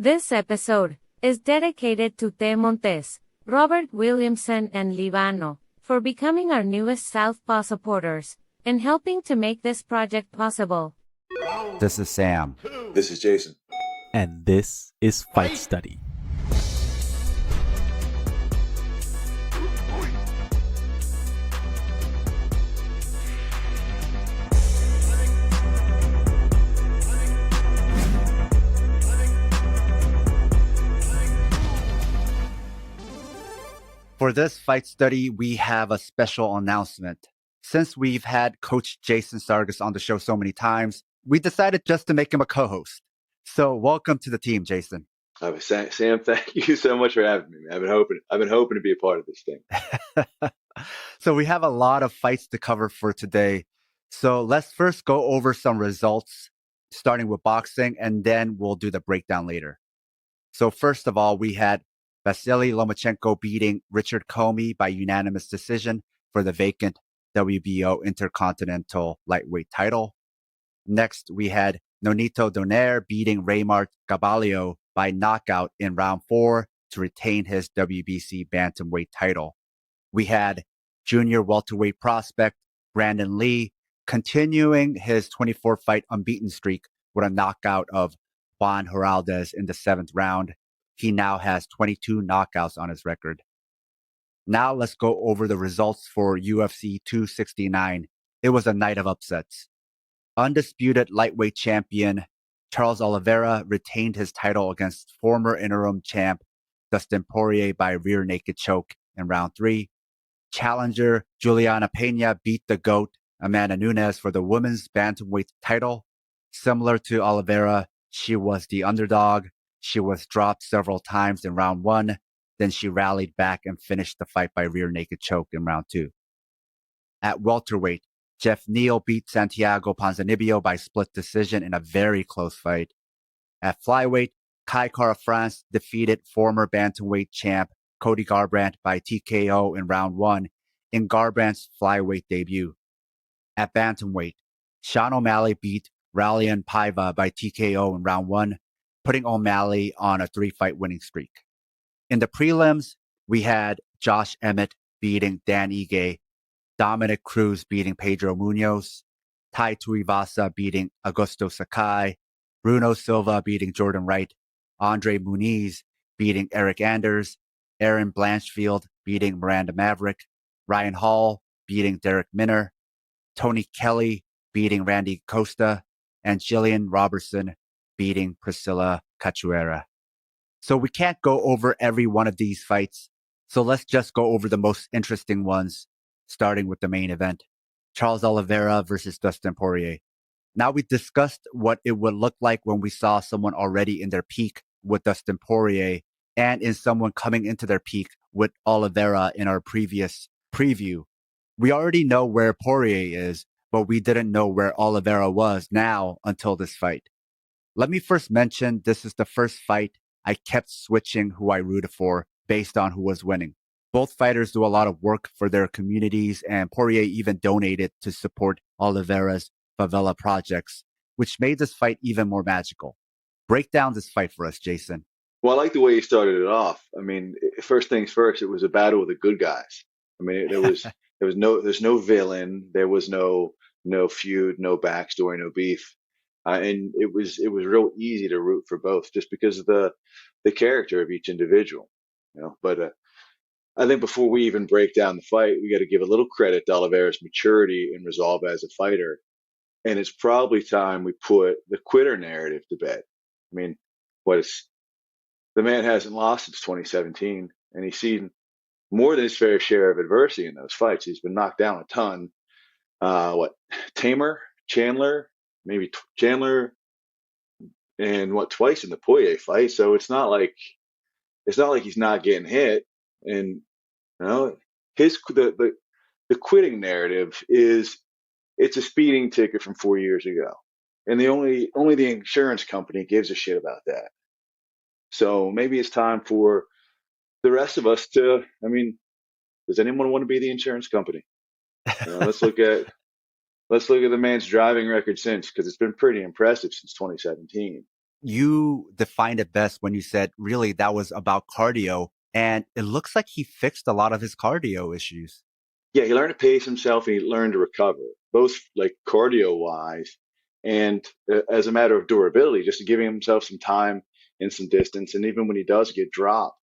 This episode is dedicated to Te Montes, Robert Williamson and Libano, for becoming our newest Southpaw supporters, and helping to make this project possible. This is Sam. This is Jason. And this is Fight Study. For this Fight Study, we have a special announcement. Since we've had Coach Jason Sargus on the show so many times, we decided just to make him a co-host. So welcome to the team, Jason. Sam, thank you so much for having me. I've been hoping to be a part of this thing. So we have a lot of fights to cover for today. So let's first go over some results, starting with boxing, and then we'll do the breakdown later. So first of all, we had Vasily Lomachenko beating Richard Comey by unanimous decision for the vacant WBO Intercontinental Lightweight title. Next, we had Nonito Donaire beating Raymart Gabalio by knockout in round 4 to retain his WBC Bantamweight title. We had junior welterweight prospect Brandon Lee continuing his 24-fight unbeaten streak with a knockout of Juan Heraldez in the 7th round. He now has 22 knockouts on his record. Now let's go over the results for UFC 269. It was a night of upsets. Undisputed lightweight champion Charles Oliveira retained his title against former interim champ Dustin Poirier by rear naked choke in round 3. Challenger Juliana Pena beat the GOAT Amanda Nunes for the women's bantamweight title. Similar to Oliveira, she was the underdog. She was dropped several times in round 1. Then she rallied back and finished the fight by rear naked choke in round 2. At welterweight, Jeff Neal beat Santiago Ponzinibbio by split decision in a very close fight. At flyweight, Kai Kara-France defeated former bantamweight champ Cody Garbrandt by TKO in round 1 in Garbrandt's flyweight debut. At bantamweight, Sean O'Malley beat Raulian Paiva by TKO in round 1, putting O'Malley on a 3-fight winning streak. In the prelims, we had Josh Emmett beating Dan Ige, Dominick Cruz beating Pedro Munhoz, Tai Tuivasa beating Augusto Sakai, Bruno Silva beating Jordan Wright, Andre Muniz beating Eric Anders, Erin Blanchfield beating Miranda Maverick, Ryan Hall beating Derek Minner, Tony Kelly beating Randy Costa, and Jillian Robertson beating Priscilla Cachoeira. So we can't go over every one of these fights, so let's just go over the most interesting ones, starting with the main event, Charles Oliveira versus Dustin Poirier. Now we discussed what it would look like when we saw someone already in their peak with Dustin Poirier and in someone coming into their peak with Oliveira in our previous preview. We already know where Poirier is, but we didn't know where Oliveira was now until this fight. Let me first mention this is the first fight I kept switching who I rooted for based on who was winning. Both fighters do a lot of work for their communities, and Poirier even donated to support Oliveira's favela projects, which made this fight even more magical. Break down this fight for us, Jason. Well, I like the way you started it off. I mean, first things first, it was a battle of the good guys. I mean, there's no villain, there was no feud, no backstory, no beef. And it was real easy to root for both just because of the character of each individual, you know. But I think before we even break down the fight, we got to give a little credit to Oliveira's maturity and resolve as a fighter. And it's probably time we put the quitter narrative to bed. I mean, the man hasn't lost since 2017, and he's seen more than his fair share of adversity in those fights. He's been knocked down a ton. Chandler, and twice in the Poirier fight. So it's not like he's not getting hit. And you know, the quitting narrative is it's a speeding ticket from 4 years ago, and only the insurance company gives a shit about that. So maybe it's time for the rest of us to. I mean, does anyone want to be the insurance company? You know, let's look at the man's driving record since, because it's been pretty impressive since 2017. you defined it best when you said really that was about cardio. And it looks like he fixed a lot of his cardio issues. Yeah, he learned to pace himself and he learned to recover, both like cardio wise and as a matter of durability, just giving himself some time and some distance. And even when he does get dropped,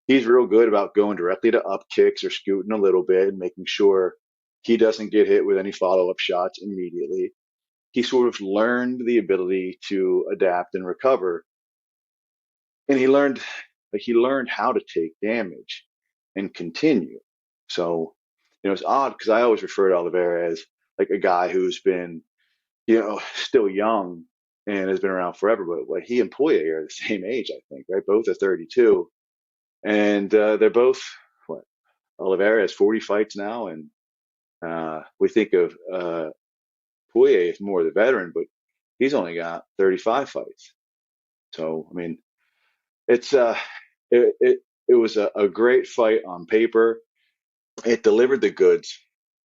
he's real good about going directly to up kicks or scooting a little bit and making sure he doesn't get hit with any follow up shots immediately. He sort of learned the ability to adapt and recover. And he learned how to take damage and continue. So, it's odd because I always refer to Oliveira as like a guy who's been, still young and has been around forever. But like he and Poirier are the same age, I think, right? Both are 32, and they're both what? Oliveira has 40 fights now, and we think of Poirier as more the veteran, but he's only got 35 fights. So, I mean, it's it was a great fight on paper. It delivered the goods,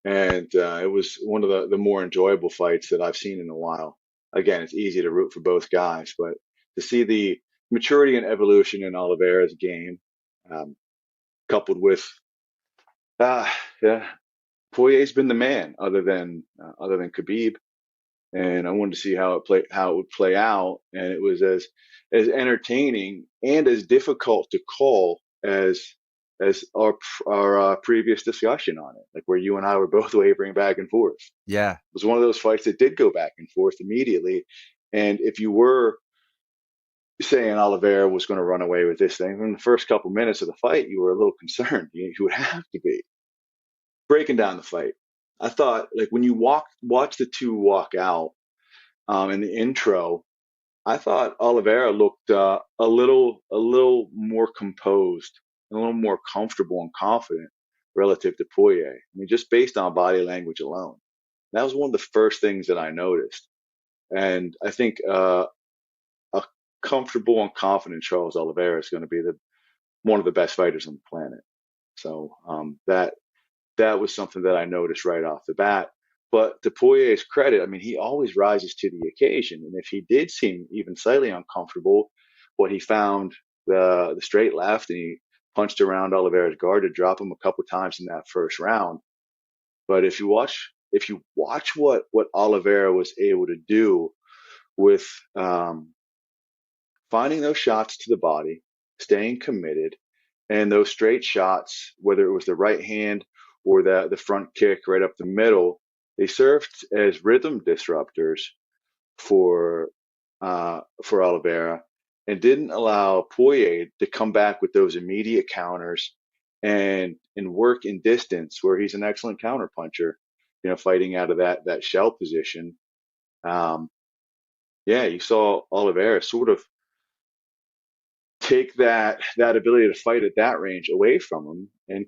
and it was one of the more enjoyable fights that I've seen in a while. Again, it's easy to root for both guys, but to see the maturity and evolution in Oliveira's game, coupled with, yeah, Poirier's been the man, other than Khabib, and I wanted to see how it would play out, and it was as entertaining and as difficult to call as our previous discussion on it, like where you and I were both wavering back and forth. Yeah. It was one of those fights that did go back and forth immediately. And if you were saying Oliveira was going to run away with this thing, in the first couple minutes of the fight, you were a little concerned. You would have to be. Breaking down the fight, I thought, like, when you watch the two walk out in the intro, I thought Oliveira looked a little more composed, a little more comfortable and confident relative to Poirier. I mean, just based on body language alone. That was one of the first things that I noticed. And I think a comfortable and confident Charles Oliveira is going to be one of the best fighters on the planet. So that was something that I noticed right off the bat. But to Poirier's credit, I mean, he always rises to the occasion. And if he did seem even slightly uncomfortable, what he found the straight left, and he punched around Oliveira's guard to drop him a couple times in that first round. But if you watch what Oliveira was able to do with finding those shots to the body, staying committed, and those straight shots, whether it was the right hand or the front kick right up the middle, they served as rhythm disruptors for Oliveira, and didn't allow Poirier to come back with those immediate counters and work in distance, where he's an excellent counter puncher, fighting out of that shell position. You saw Oliveira sort of take that ability to fight at that range away from him and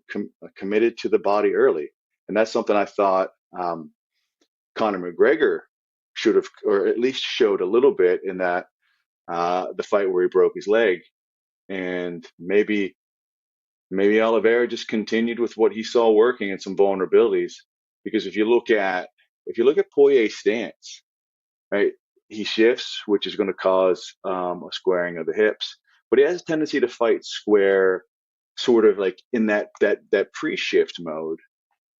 committed to the body early. And that's something I thought Conor McGregor should have, or at least showed a little bit in that the fight where he broke his leg. And maybe Oliveira just continued with what he saw working and some vulnerabilities. Because if you look at Poirier's stance, right, he shifts, which is going to cause a squaring of the hips. But he has a tendency to fight square, sort of like in that pre-shift mode.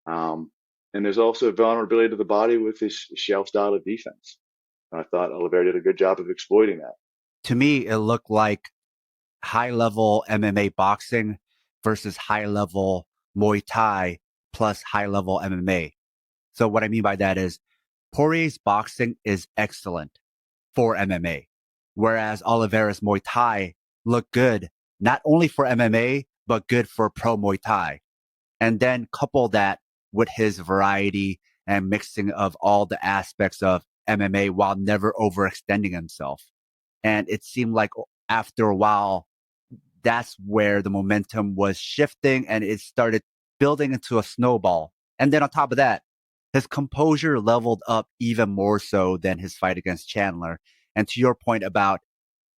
And there's also a vulnerability to the body with his shell style of defense. And I thought Oliveira did a good job of exploiting that. To me, it looked like high-level MMA boxing versus high-level Muay Thai plus high-level MMA. So what I mean by that is Poirier's boxing is excellent for MMA, whereas Oliveira's Muay Thai looked good, not only for MMA, but good for pro Muay Thai. And then couple that with his variety and mixing of all the aspects of MMA while never overextending himself. And it seemed like after a while, that's where the momentum was shifting and it started building into a snowball. And then on top of that, his composure leveled up even more so than his fight against Chandler. And to your point about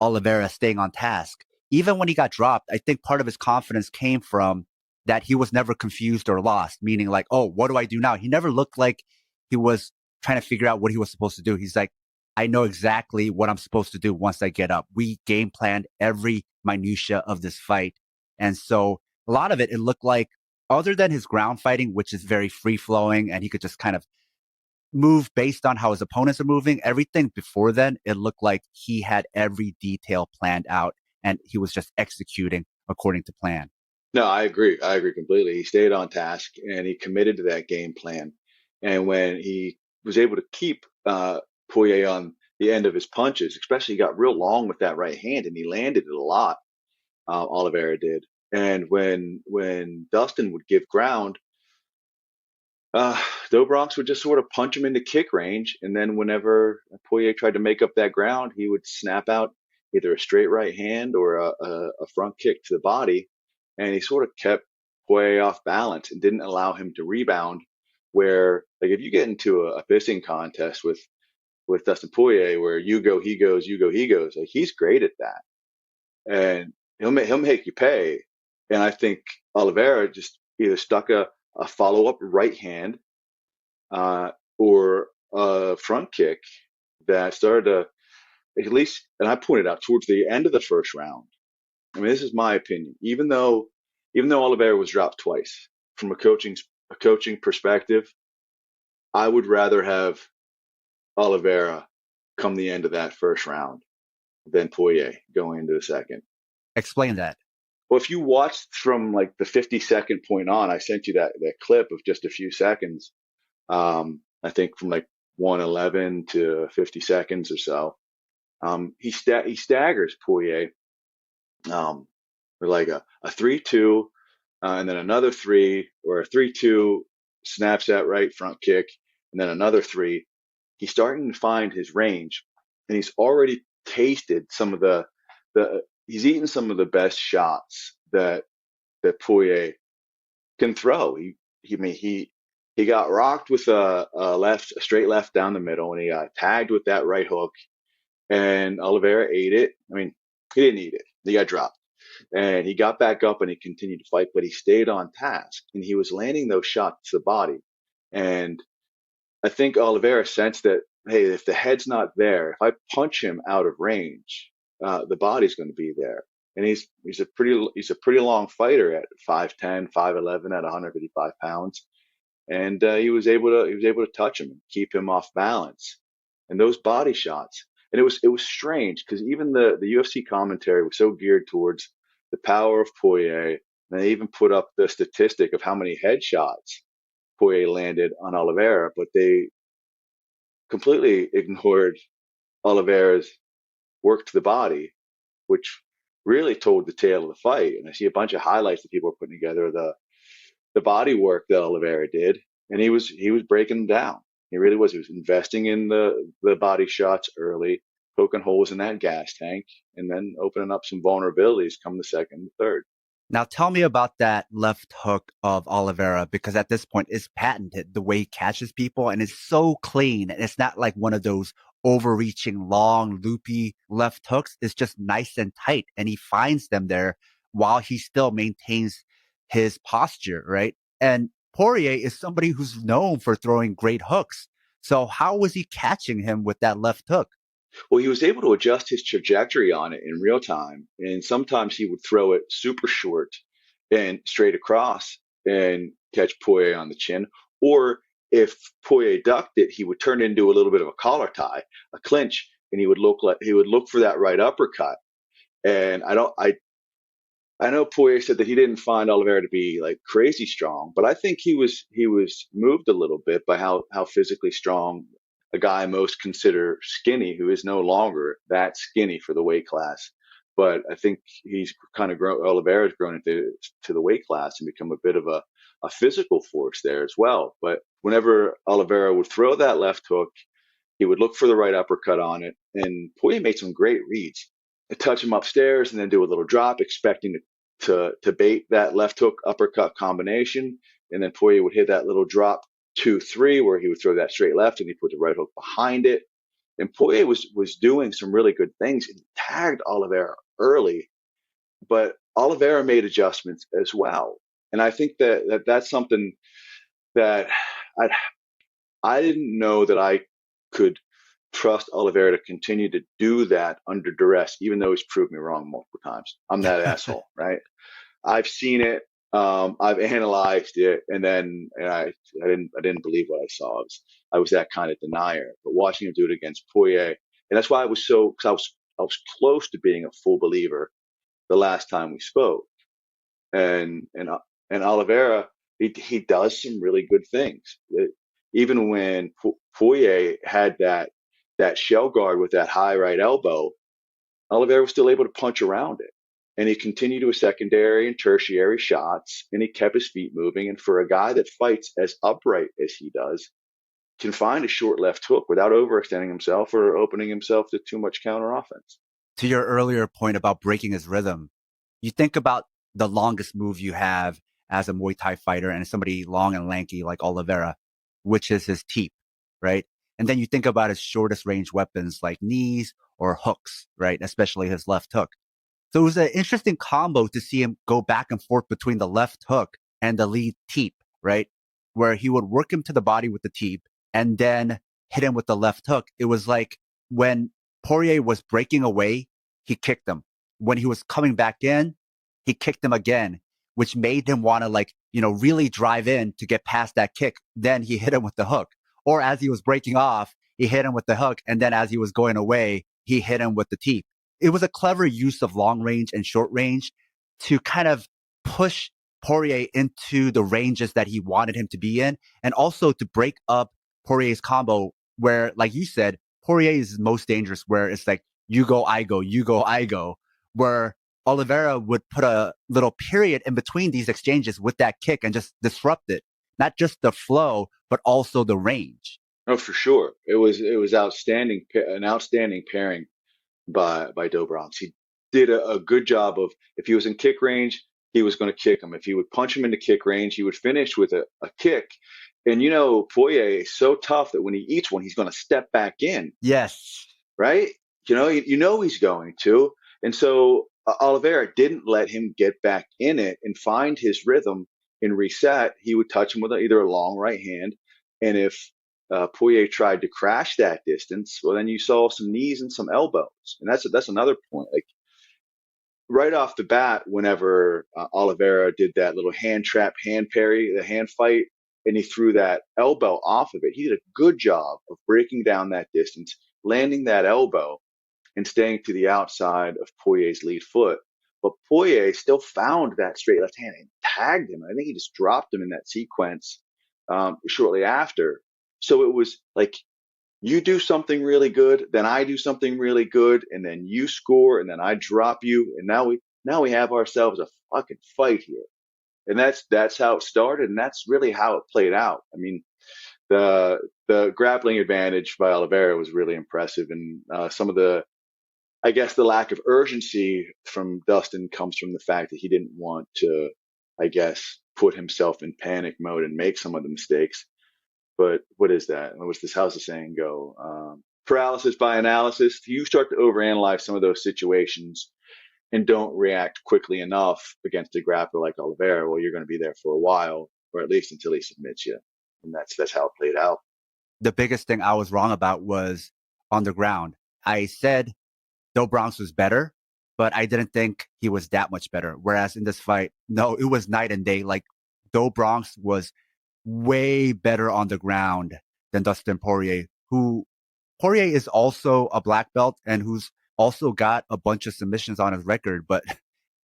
Oliveira staying on task, even when he got dropped, I think part of his confidence came from that he was never confused or lost, meaning like, oh, what do I do now? He never looked like he was trying to figure out what he was supposed to do. He's like, I know exactly what I'm supposed to do once I get up. We game planned every minutia of this fight. And so a lot of it looked like, other than his ground fighting, which is very free flowing and he could just kind of move based on how his opponents are moving, everything before then, it looked like he had every detail planned out and he was just executing according to plan. No, I agree. I agree completely. He stayed on task and he committed to that game plan. And when he was able to keep Poirier on the end of his punches, especially he got real long with that right hand and he landed it a lot. Oliveira did. And when Dustin would give ground, Dobronx would just sort of punch him into kick range. And then whenever Poirier tried to make up that ground, he would snap out either a straight right hand or a front kick to the body. And he sort of kept Poirier off balance and didn't allow him to rebound. Where, like, if you get into a pissing contest with Dustin Poirier, where you go, he goes, you go, he goes, like, he's great at that, and he'll make you pay. And I think Oliveira just either stuck a follow up right hand or a front kick that started to, at least, and I pointed out towards the end of the first round. I mean, this is my opinion. Even though Oliveira was dropped twice, from a coaching perspective, I would rather have Oliveira come the end of that first round than Poirier going into the second. Explain that. Well, if you watched from like the 50-second point on, I sent you that clip of just a few seconds. I think from like 1:11 to 50 seconds or so. He staggers Poirier with like a 3-2, and then another 3, or a 3-2, snaps that right front kick, and then another 3. He's starting to find his range, and he's already tasted some of the he's eaten some of the best shots that Poirier can throw. He got rocked with a straight left down the middle, and he got tagged with that right hook, and Oliveira ate it. I mean, he didn't eat it. He got dropped. And he got back up and he continued to fight, but he stayed on task and he was landing those shots to the body. And I think Oliveira sensed that, hey, if the head's not there, if I punch him out of range, the body's going to be there. And he's a pretty long fighter at 5'10", 5'11", at 155 pounds. And he was able to touch him and keep him off balance. And those body shots, and it was strange because even the UFC commentary was so geared towards the power of Poirier, and they even put up the statistic of how many headshots Poirier landed on Oliveira, but they completely ignored Oliveira's work to the body, which really told the tale of the fight. And I see a bunch of highlights that people are putting together, the body work that Oliveira did, and he was breaking them down. He really was. He was investing in the body shots early, poking holes in that gas tank, and then opening up some vulnerabilities come the second and third. Now tell me about that left hook of Oliveira, because at this point it's patented the way he catches people, and it's so clean. And it's not like one of those overreaching, long, loopy left hooks. It's just nice and tight, and he finds them there while he still maintains his posture, right? And Poirier is somebody who's known for throwing great hooks. So how was he catching him with that left hook? Well, he was able to adjust his trajectory on it in real time. And sometimes he would throw it super short and straight across and catch Poirier on the chin. Or if Poirier ducked it, he would turn into a little bit of a collar tie, a clinch, and he would look for that right uppercut. And I know Poirier said that he didn't find Oliveira to be like crazy strong, but I think he was moved a little bit by how physically strong a guy most consider skinny, who is no longer that skinny for the weight class. But I think he's kind of Oliveira's grown into the weight class and become a bit of a physical force there as well. But whenever Oliveira would throw that left hook, he would look for the right uppercut on it. And Poirier made some great reads. He'd touch him upstairs and then do a little drop, expecting to bait that left hook uppercut combination. And then Poirier would hit that little drop 2-3 where he would throw that straight left and he put the right hook behind it. And Poirier was doing some really good things and tagged Oliveira early, but Oliveira made adjustments as well. And I think that's something that I didn't know that I could trust Oliveira to continue to do that under duress, even though he's proved me wrong multiple times. I'm that asshole, right? I've seen it. I've analyzed it, and I didn't believe what I saw. I was that kind of denier. But watching him do it against Poirier, and that's why because I was close to being a full believer the last time we spoke. And Oliveira, he does some really good things. Even when Poirier had that shell guard with that high right elbow, Oliveira was still able to punch around it. And he continued to his secondary and tertiary shots, and he kept his feet moving. And for a guy that fights as upright as he does, can find a short left hook without overextending himself or opening himself to too much counter offense. To your earlier point about breaking his rhythm, you think about the longest move you have as a Muay Thai fighter and somebody long and lanky like Oliveira, which is his teep, right? And then you think about his shortest range weapons like knees or hooks, right? Especially his left hook. So it was an interesting combo to see him go back and forth between the left hook and the lead teep, right? Where he would work him to the body with the teep and then hit him with the left hook. It was like when Poirier was breaking away, he kicked him. When he was coming back in, he kicked him again, which made him want to really drive in to get past that kick. Then he hit him with the hook. Or as he was breaking off, he hit him with the hook. And then as he was going away, he hit him with the teep. It was a clever use of long range and short range to kind of push Poirier into the ranges that he wanted him to be in, and also to break up Poirier's combo where, like you said, Poirier is most dangerous, where it's like, you go, I go, you go, I go, where Oliveira would put a little period in between these exchanges with that kick and just disrupt it. Not just the flow, but also the range. Oh, for sure. It was outstanding, an outstanding pairing by Do Bronx. He did a good job of, if he was in kick range, he was going to kick him. If he would punch him into kick range, he would finish with a kick. And Poirier is so tough that when he eats one, he's going to step back in. Yes. Right? He's going to. And so Oliveira didn't let him get back in it and find his rhythm and reset. He would touch him with either a long right hand. And if Poirier tried to crash that distance, well, then you saw some knees and some elbows. And that's another point. Like right off the bat, whenever Oliveira did that little hand trap, hand parry, the hand fight, and he threw that elbow off of it, he did a good job of breaking down that distance, landing that elbow, and staying to the outside of Poirier's lead foot. But Poirier still found that straight left hand and tagged him. I think he just dropped him in that sequence shortly after. So it was like, you do something really good, then I do something really good, and then you score, and then I drop you, and now we have ourselves a fucking fight here. And that's how it started, and that's really how it played out. I mean, the grappling advantage by Oliveira was really impressive, and some of the lack of urgency from Dustin comes from the fact that he didn't want to, put himself in panic mode and make some of the mistakes. But what is that? How's the saying go? Paralysis by analysis. You start to overanalyze some of those situations and don't react quickly enough against a grappler like Oliveira, well, you're going to be there for a while, or at least until he submits you. And that's how it played out. The biggest thing I was wrong about was on the ground. I said Do Bronx was better, but I didn't think he was that much better. Whereas in this fight, no, it was night and day. Like Do Bronx was way better on the ground than Dustin Poirier, who Poirier is also a black belt and who's also got a bunch of submissions on his record. But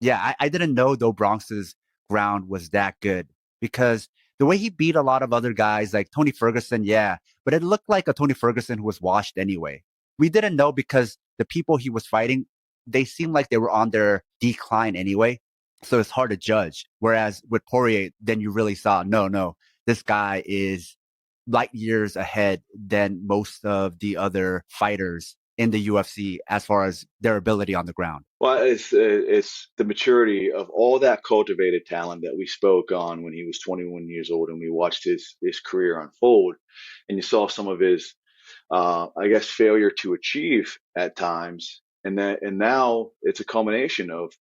yeah, I didn't know Do Bronx's ground was that good, because the way he beat a lot of other guys like Tony Ferguson, yeah, but it looked like a Tony Ferguson who was washed anyway. We didn't know because the people he was fighting, they seemed like they were on their decline anyway. So it's hard to judge. Whereas with Poirier, then you really saw, no, this guy is light years ahead than most of the other fighters in the UFC as far as their ability on the ground. Well, it's the maturity of all that cultivated talent that we spoke on when he was 21 years old, and we watched his career unfold, and you saw some of his, failure to achieve at times, and now it's a culmination of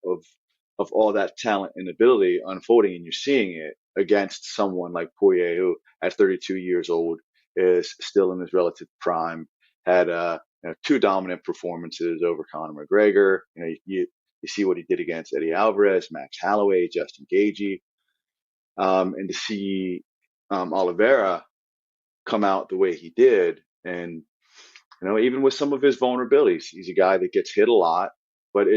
all that talent and ability unfolding, and you're seeing it against someone like Poirier, who at 32 years old is still in his relative prime, had 2 dominant performances over Conor McGregor. You see what he did against Eddie Alvarez, Max Holloway, Justin Gaethje, and to see Oliveira come out the way he did, and even with some of his vulnerabilities, he's a guy that gets hit a lot, but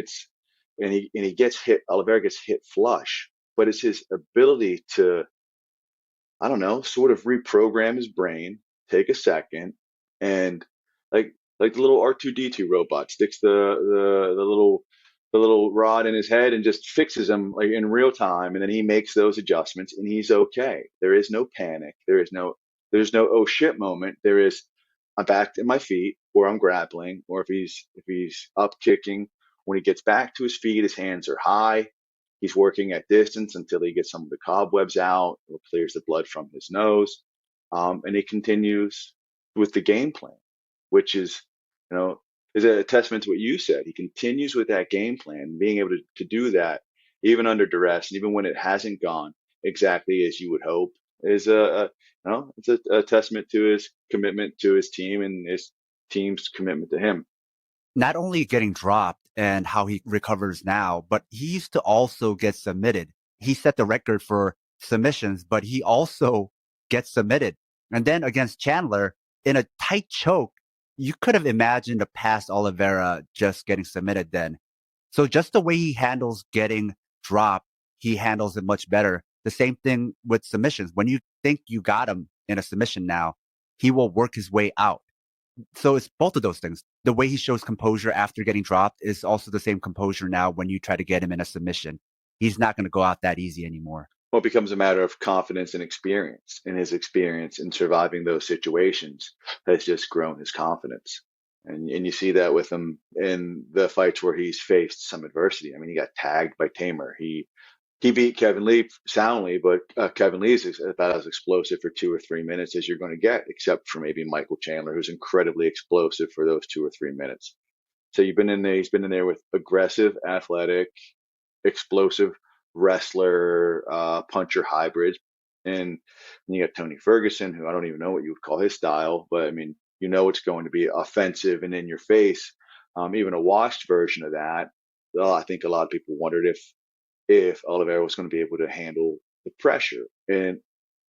he gets hit. Oliveira gets hit flush, but it's his ability to, I don't know, sort of reprogram his brain, take a second, and like the little R2D2 robot sticks the little rod in his head and just fixes him like in real time, and then he makes those adjustments and he's okay. There is no panic. There's no oh shit moment. There is, I'm back to my feet, or I'm grappling, or if he's up kicking, when he gets back to his feet, his hands are high. He's working at distance until he gets some of the cobwebs out, or clears the blood from his nose, and he continues with the game plan, which is, is a testament to what you said. He continues with that game plan, being able to do that even under duress, and even when it hasn't gone exactly as you would hope, is it's a testament to his commitment to his team and his team's commitment to him. Not only getting dropped and how he recovers now, but he used to also get submitted. He set the record for submissions, but he also gets submitted. And then against Chandler, in a tight choke, you could have imagined a past Oliveira just getting submitted then. So just the way he handles getting dropped, he handles it much better. The same thing with submissions. When you think you got him in a submission now, he will work his way out. So it's both of those things. The way he shows composure after getting dropped is also the same composure now when you try to get him in a submission. He's not going to go out that easy anymore. Well, it becomes a matter of confidence and experience. And his experience in surviving those situations has just grown his confidence. And you see that with him in the fights where he's faced some adversity. I mean, he got tagged by Tamer. He beat Kevin Lee soundly, but Kevin Lee is about as explosive for 2 or 3 minutes as you're going to get, except for maybe Michael Chandler, who's incredibly explosive for those 2 or 3 minutes. So he's been in there with aggressive, athletic, explosive wrestler, puncher hybrids. And you got Tony Ferguson, who I don't even know what you would call his style, but I mean, it's going to be offensive and in your face. Even a washed version of that. Well, I think a lot of people wondered if Oliveira was going to be able to handle the pressure. And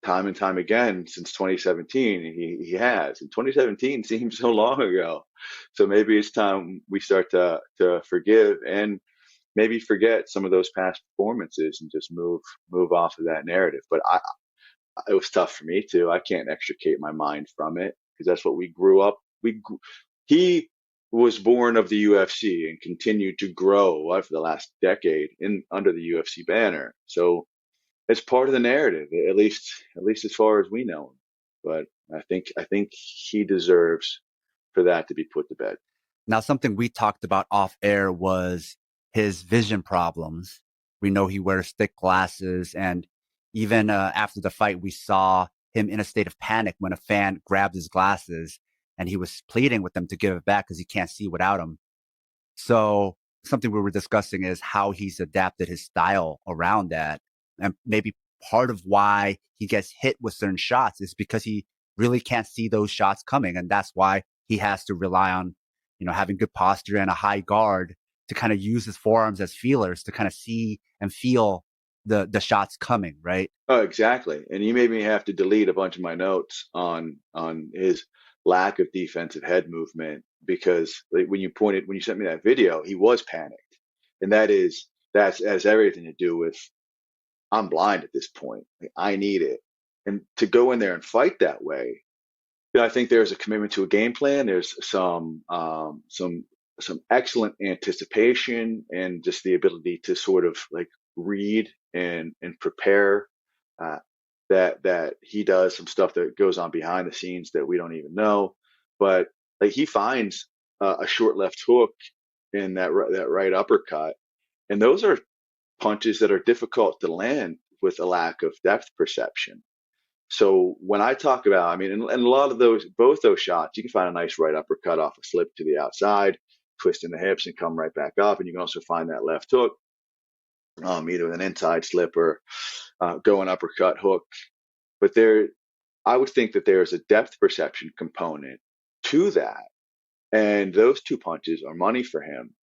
time again, since 2017, he has. And 2017 seems so long ago. So maybe it's time we start to forgive and maybe forget some of those past performances and just move off of that narrative. But it was tough for me too. I can't extricate my mind from it because that's what we grew up. He was born of the UFC and continued to grow for the last decade under the UFC banner. So it's part of the narrative, at least as far as we know him. But I think he deserves for that to be put to bed. Now, something we talked about off air was his vision problems. We know he wears thick glasses, and even after the fight, we saw him in a state of panic when a fan grabbed his glasses and he was pleading with them to give it back because he can't see without them. So something we were discussing is how he's adapted his style around that. And maybe part of why he gets hit with certain shots is because he really can't see those shots coming. And that's why he has to rely on, having good posture and a high guard to kind of use his forearms as feelers to kind of see and feel the shots coming, right? Oh, exactly. And you made me have to delete a bunch of my notes on his lack of defensive head movement, because when you sent me that video, he was panicked. And that has everything to do with, I'm blind at this point. I need it. And to go in there and fight that way, I think there's a commitment to a game plan. There's some excellent anticipation and just the ability to sort of like read and prepare. That he does some stuff that goes on behind the scenes that we don't even know. But like he finds a short left hook in that right uppercut, and those are punches that are difficult to land with a lack of depth perception. So when I talk about, and a lot of both those shots, you can find a nice right uppercut off a slip to the outside, twist in the hips and come right back up. And you can also find that left hook, either with an inside slip or go an uppercut hook. But I would think that there's a depth perception component to that And those two punches are money for him.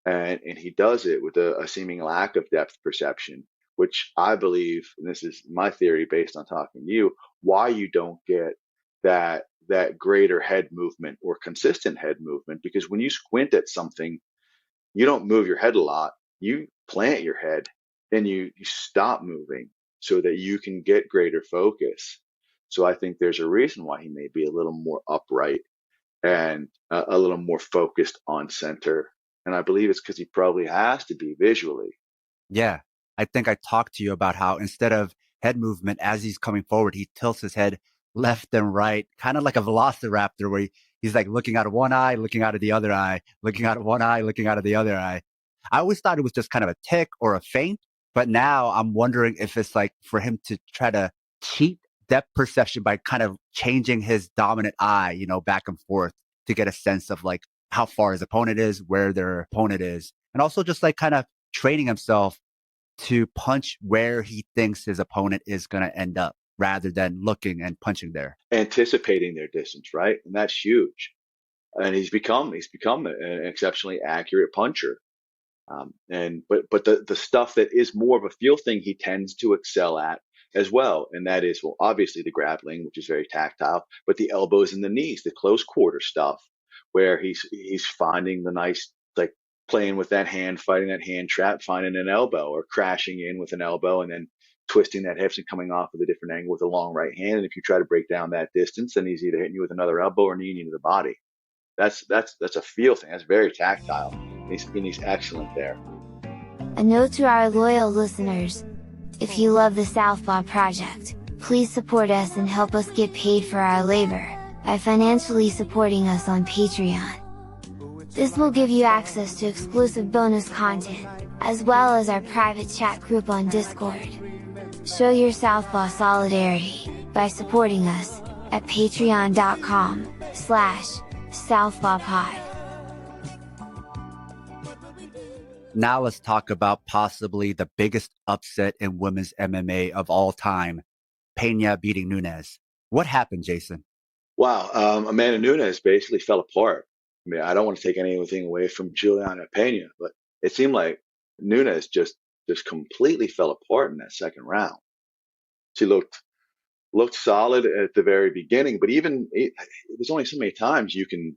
And he does it with a seeming lack of depth perception, which I believe, and this is my theory based on talking to you, why you don't get that greater head movement or consistent head movement. Because when you squint at something, you don't move your head a lot. You plant your head and you stop moving so that you can get greater focus. So I think there's a reason why he may be a little more upright and a little more focused on center. And I believe it's because he probably has to be visually. Yeah. I think I talked to you about how instead of head movement as he's coming forward, he tilts his head left and right, kind of like a velociraptor where he's like looking out of one eye, looking out of the other eye, looking out of one eye, looking out of the other eye. I always thought it was just kind of a tick or a feint, but now I'm wondering if it's like for him to try to cheat depth perception by kind of changing his dominant eye, back and forth to get a sense of like how far his opponent is, where their opponent is, and also just like kind of training himself to punch where he thinks his opponent is going to end up rather than looking and punching there. Anticipating their distance, right? And that's huge. And he's become an exceptionally accurate puncher. But the stuff that is more of a feel thing, he tends to excel at as well. And that is, well, obviously the grappling, which is very tactile, but the elbows and the knees, the close quarter stuff, where he's finding the nice, like playing with that hand, fighting that hand trap, finding an elbow or crashing in with an elbow and then twisting that hips and coming off with a different angle with a long right hand. And if you try to break down that distance, then he's either hitting you with another elbow or kneeing you to the body. That's a feel thing. That's very tactile. And he's excellent there. A note to our loyal listeners: if you love the Southpaw Project, please support us and help us get paid for our labor by financially supporting us on Patreon. This will give you access to exclusive bonus content, as well as our private chat group on Discord. Show your Southpaw solidarity by supporting us at patreon.com/southpawpod. Now let's talk about possibly the biggest upset in women's MMA of all time, Pena beating Nunes. What happened, Jason? Wow, Amanda Nunes basically fell apart. I mean, I don't want to take anything away from Juliana Pena, but it seemed like Nunes just completely fell apart in that second round. She looked solid at the very beginning, but there's only so many times you can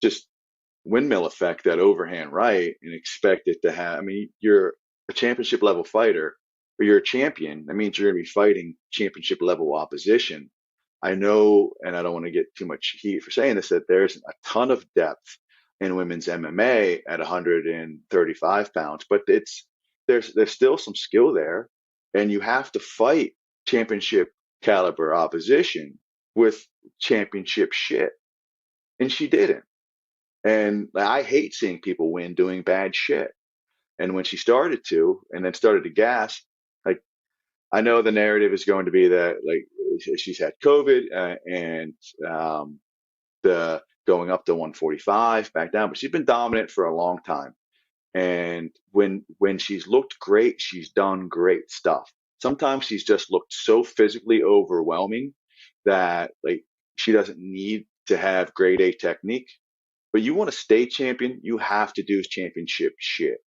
just windmill effect that overhand right and expect it to have. I mean, you're a championship level fighter, or you're a champion. That means you're going to be fighting championship level opposition. I know, and I don't want to get too much heat for saying this, that there's a ton of depth in women's MMA at 135 pounds, but there's still some skill there, and you have to fight championship caliber opposition with championship shit, and she didn't. And I hate seeing people win doing bad shit. And when she started to, and then started to gas, like, I know the narrative is going to be that like she's had COVID and the going up to 145 back down, but she's been dominant for a long time. And when she's looked great, she's done great stuff. Sometimes she's just looked so physically overwhelming that like she doesn't need to have grade A technique. But you want to stay champion, you have to do championship shit.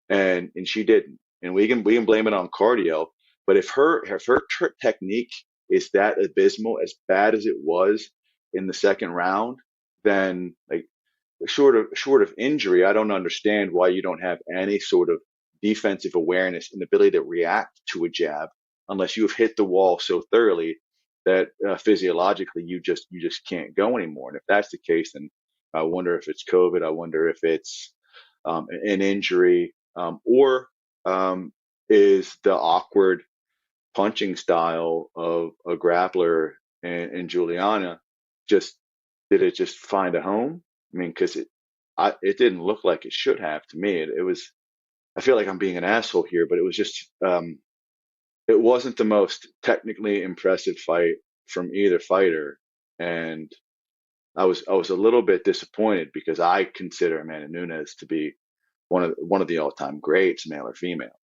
And she didn't. And we can blame it on cardio. But if her technique is that abysmal, as bad as it was in the second round, then like short of injury, I don't understand why you don't have any sort of defensive awareness and ability to react to a jab, unless you have hit the wall so thoroughly that physiologically you just can't go anymore. And if that's the case, then I wonder if it's COVID. I wonder if it's an injury, or is the awkward punching style of a grappler and Juliana did it just find a home? I mean, because it didn't look like it should have to me. It was. I feel like I'm being an asshole here, but it was just. It wasn't the most technically impressive fight from either fighter, and I was a little bit disappointed because I consider Amanda Nunes to be one of the all-time greats, male or female.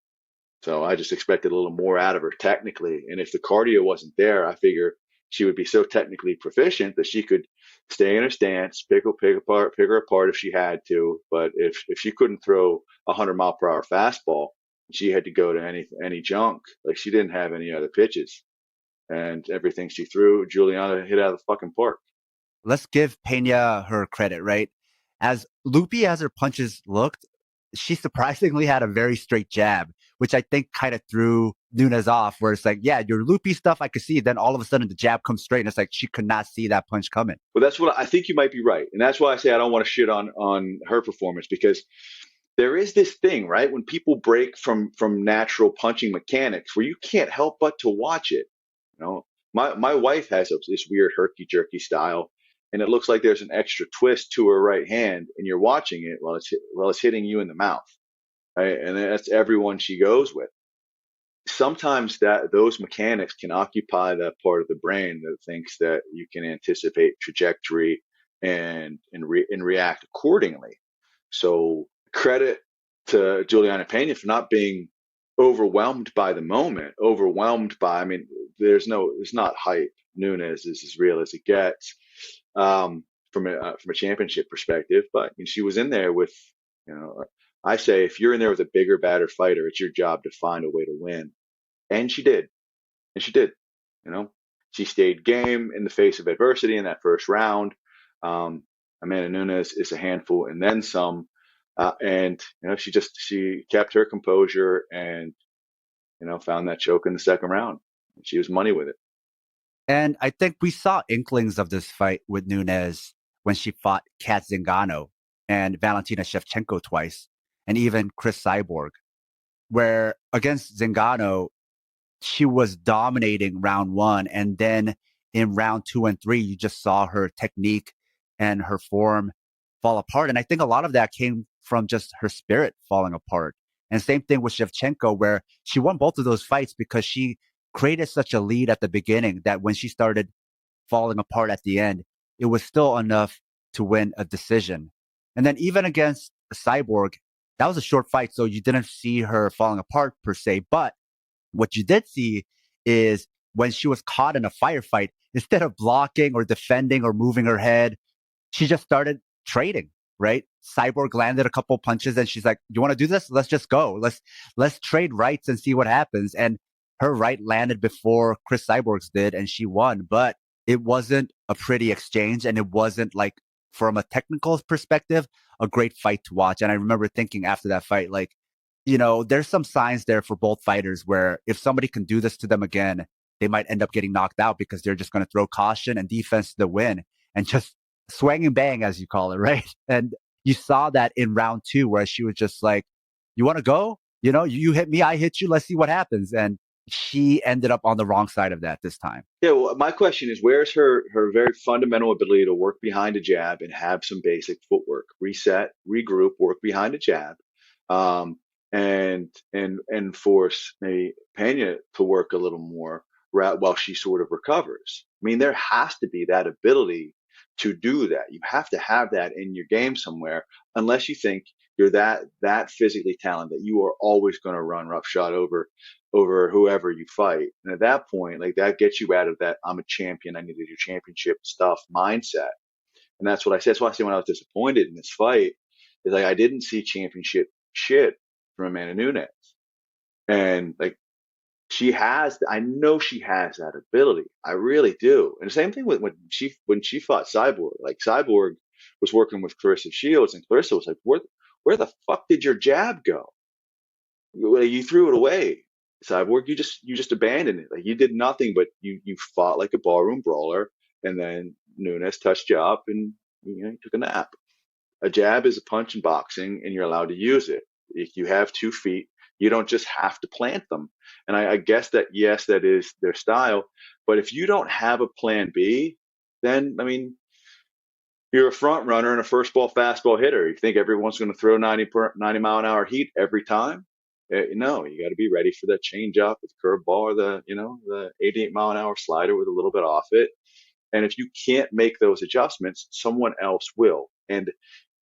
So I just expected a little more out of her technically, and if the cardio wasn't there, I figure she would be so technically proficient that she could stay in her stance, pick her apart if she had to. But if she couldn't throw 100-mile-per-hour fastball, she had to go to any junk. Like, she didn't have any other pitches, and everything she threw, Juliana hit out of the fucking park. Let's give Pena her credit, right? As loopy as her punches looked, she surprisingly had a very straight jab, which I think kind of threw Nunes off, where it's like, yeah, your loopy stuff I could see. Then all of a sudden the jab comes straight, and it's like she could not see that punch coming. Well, that's what I think. You might be right. And that's why I say I don't want to shit on her performance, because there is this thing, right? When people break from natural punching mechanics where you can't help but to watch it. You know, my wife has this weird herky-jerky style, and it looks like there's an extra twist to her right hand, and you're watching it while it's hitting you in the mouth, right? And that's everyone she goes with. Sometimes those mechanics can occupy that part of the brain that thinks that you can anticipate trajectory and react accordingly. So credit to Juliana Pena for not being overwhelmed by the moment. I mean, it's not hype. Nunes is as real as it gets from a championship perspective. But she was in there with, I say, if you're in there with a bigger, badder fighter, it's your job to find a way to win. And she did. She stayed game in the face of adversity in that first round. Amanda Nunes is a handful and then some. And she kept her composure and, found that choke in the second round. She was money with it. And I think we saw inklings of this fight with Nunes when she fought Kat Zingano and Valentina Shevchenko twice, and even Chris Cyborg, where against Zingano, she was dominating round one. And then in round 2 and 3, you just saw her technique and her form fall apart. And I think a lot of that came from just her spirit falling apart. And same thing with Shevchenko, where she won both of those fights because she created such a lead at the beginning that when she started falling apart at the end, it was still enough to win a decision. And then even against Cyborg, that was a short fight, so you didn't see her falling apart per se. But what you did see is when she was caught in a firefight, instead of blocking or defending or moving her head, she just started trading, right? Cyborg landed a couple punches and she's like, you want to do this? Let's just go. Let's trade rights and see what happens. And her right landed before Chris Cyborg's did, and she won. But it wasn't a pretty exchange, and it wasn't, like, from a technical perspective, a great fight to watch. And I remember thinking after that fight, like, there's some signs there for both fighters where if somebody can do this to them again, they might end up getting knocked out because they're just going to throw caution and defense to the win and just swing and bang, as you call it, right? And you saw that in round 2 where she was just like, you want to go? You hit me, I hit you. Let's see what happens. And she ended up on the wrong side of that this time. Yeah, well, my question is, where's her very fundamental ability to work behind a jab and have some basic footwork, reset, regroup, work behind a jab, and force maybe Pena to work a little more while she sort of recovers. I mean, there has to be that ability to do that. You have to have that in your game somewhere, unless you think you're that physically talented that you are always going to run roughshod over whoever you fight. And at that point, like, that gets you out of that I'm a champion, I need to do championship stuff mindset. And that's what I said. That's why I say when I was disappointed in this fight is, like, I didn't see championship shit from Amanda Nunes. And, like, I know she has that ability. I really do. And the same thing with when she fought Cyborg. Like, Cyborg was working with Clarissa Shields, and Clarissa was like, where the fuck did your jab go? You threw it away. Cyborg, you just abandoned it. Like, you did nothing, but you fought like a ballroom brawler, and then Nunes touched you up and you took a nap. A jab is a punch in boxing, and you're allowed to use it. If you have 2 feet, you don't just have to plant them. And I guess that, yes, that is their style. But if you don't have a plan B, then, I mean, you're a front runner and a first ball fastball hitter. You think everyone's going to throw 90 mile an hour heat every time? No, you got to be ready for that change up with curveball or the 88 mile an hour slider with a little bit off it. And if you can't make those adjustments, someone else will. And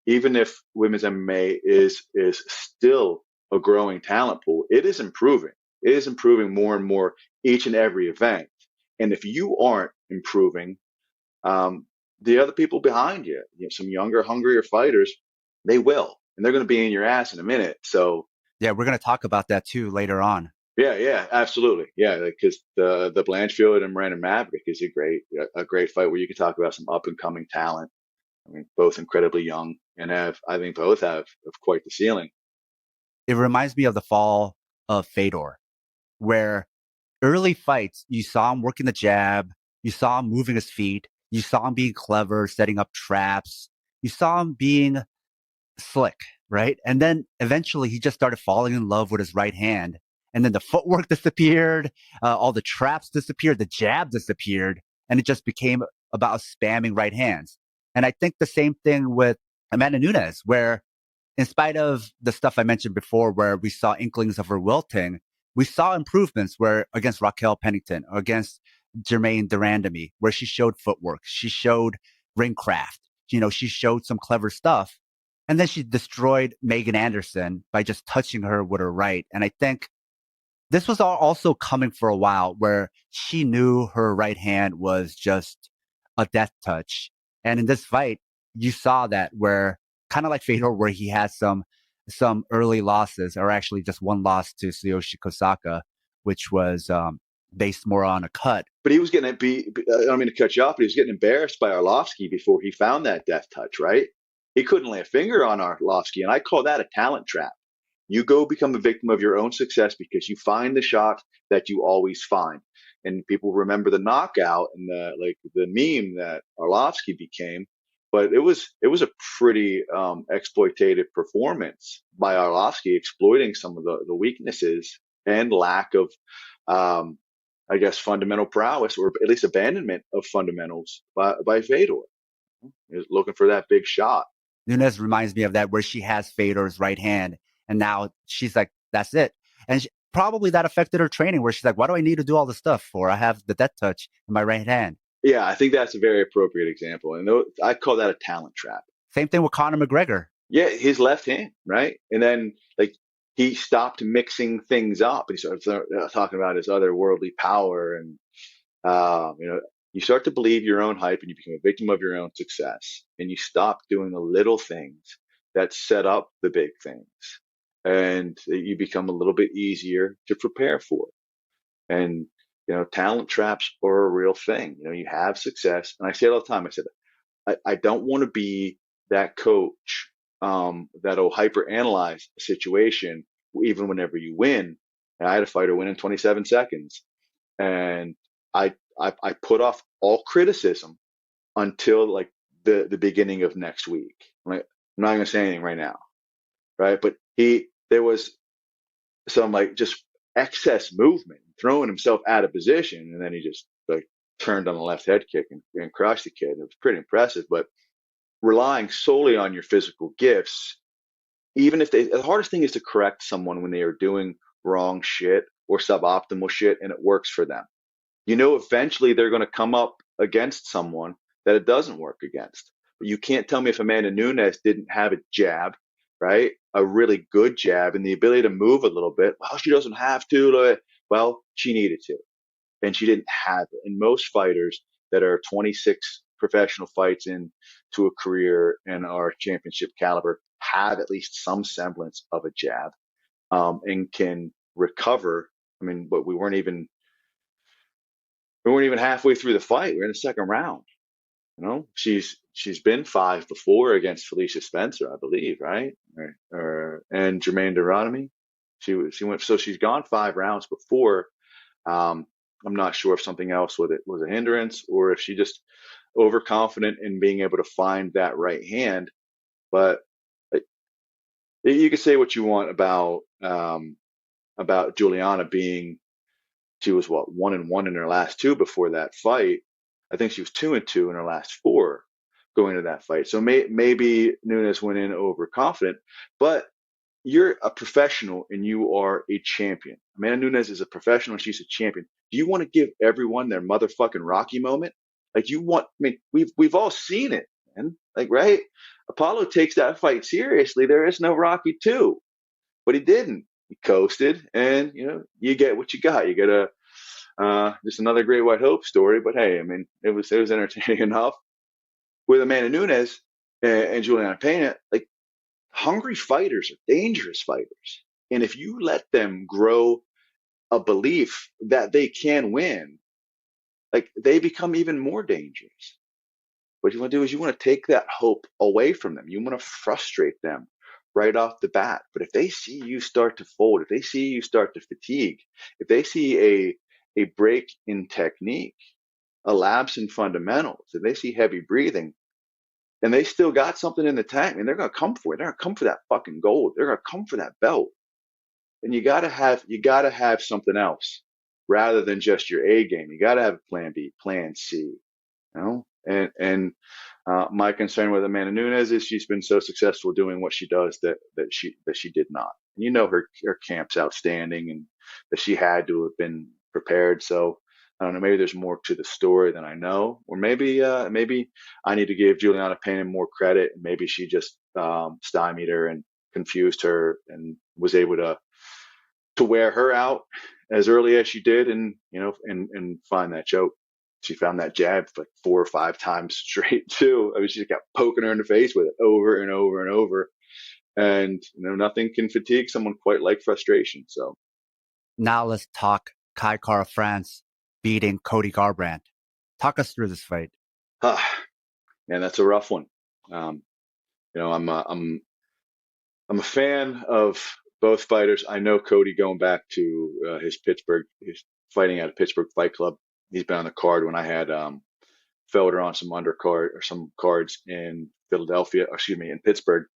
even if women's MMA is still a growing talent pool, it is improving. It is improving more and more each and every event. And if you aren't improving, the other people behind you, some younger, hungrier fighters, they will, and they're going to be in your ass in a minute. So Yeah, we're going to talk about that too later on. yeah, absolutely. Yeah, because the Blanchfield and Miranda Maverick is a great fight where you can talk about some up and coming talent. I mean, both incredibly young and I think both have quite the ceiling. It reminds me of the fall of Fedor, where early fights, you saw him working the jab, you saw him moving his feet, you saw him being clever, setting up traps, you saw him being slick, right? And then eventually he just started falling in love with his right hand. And then the footwork disappeared, all the traps disappeared, the jab disappeared, and it just became about spamming right hands. And I think the same thing with Amanda Nunes, where in spite of the stuff I mentioned before, where we saw inklings of her wilting, we saw improvements where against Raquel Pennington or against Germaine Durandamy, where she showed footwork, she showed ring craft, she showed some clever stuff. And then she destroyed Megan Anderson by just touching her with her right. And I think this was also coming for a while where she knew her right hand was just a death touch. And in this fight, you saw that where kind of like Fedor, where he had some early losses, or actually just one loss to Tsuyoshi Kosaka, which was based more on a cut. But he was getting I don't mean to cut you off, but he was getting embarrassed by Arlovsky before he found that death touch, right? He couldn't lay a finger on Arlovsky, and I call that a talent trap. You go become a victim of your own success because you find the shot that you always find. And people remember the knockout and the meme that Arlovsky became, but it was a pretty exploitative performance by Arlovsky, exploiting some of the weaknesses and lack of, I guess, fundamental prowess, or at least abandonment of fundamentals by Fedor. He was looking for that big shot. Nunes reminds me of that, where she has Fedor's right hand, and now she's like, that's it. And probably that affected her training, where she's like, why do I need to do all this stuff for? I have the death touch in my right hand. Yeah, I think that's a very appropriate example. And I call that a talent trap. Same thing with Conor McGregor. Yeah, his left hand, right? And then he stopped mixing things up. He started talking about his otherworldly power. And, you start to believe your own hype and you become a victim of your own success. And you stop doing the little things that set up the big things. And you become a little bit easier to prepare for. And, talent traps are a real thing. You have success. And I say it all the time. I said, I don't want to be that coach that'll hyperanalyze a situation even whenever you win. And I had a fighter win in 27 seconds. And I put off all criticism until the beginning of next week. I'm not going to say anything right now, right? But there was some just excess movement, throwing himself out of position, and then he just turned on the left head kick and crushed the kid. It was pretty impressive. But relying solely on your physical gifts, even if the hardest thing is to correct someone when they are doing wrong shit or suboptimal shit and it works for them. Eventually they're going to come up against someone that it doesn't work against. But you can't tell me if Amanda Nunes didn't have a jab, right? A really good jab and the ability to move a little bit. Well, she doesn't have to. Well, she needed to. And she didn't have it. And most fighters that are 26 professional fights into a career and are championship caliber have at least some semblance of a jab and can recover. I mean, but we weren't even halfway through the fight. We're in the second round. She's been 5 before against Felicia Spencer, I believe, right? And Germaine Durandamy. She went, so she's gone 5 rounds before. I'm not sure if something else with it was a hindrance or if she just overconfident in being able to find that right hand. But you can say what you want about Juliana being, she was 1-1 in her last 2 before that fight. I think she was 2-2 in her last 4 going into that fight. So maybe Nunes went in overconfident, but you're a professional and you are a champion. Amanda Nunes is a professional and she's a champion. Do you want to give everyone their motherfucking Rocky moment? We've all seen it, man. Right? Apollo takes that fight seriously. There is no Rocky 2, but he didn't. He coasted, and you get what you got. You get Just another Great White Hope story. But hey, I mean, it was entertaining enough. With Amanda Nunes and Juliana Pena, like, hungry fighters are dangerous fighters. And if you let them grow a belief that they can win, like, they become even more dangerous. What you want to do is you want to take that hope away from them. You want to frustrate them right off the bat. But if they see you start to fold, if they see you start to fatigue, if they see a break in technique, a lapse in fundamentals, if they see heavy breathing, and they still got something in the tank, I mean, they're going to come for it. They're going to come for that fucking gold. They're going to come for that belt. And you got to have something else rather than just your A game. You got to have a plan B, plan C, you know? And my concern with Amanda Nunes is she's been so successful doing what she does that she did not. And you know, her camp's outstanding, and that she had to have been prepared. So I don't know, maybe there's more to the story than I know, or maybe I need to give Juliana Pena more credit, and maybe she just stymied her and confused her and was able to wear her out as early as she did, and and find that choke. She found that jab like 4 or 5 times straight too. I mean, she kept poking her in the face with it over and over and over. And nothing can fatigue someone quite like frustration. So now let's talk Kai Kara France beating Cody Garbrandt. Talk us through this fight. Man, that's a rough one. I'm a fan of both fighters. I know Cody going back to his fighting at a Pittsburgh Fight Club. He's been on the card when I had Felder on some undercard or some cards in in Pittsburgh.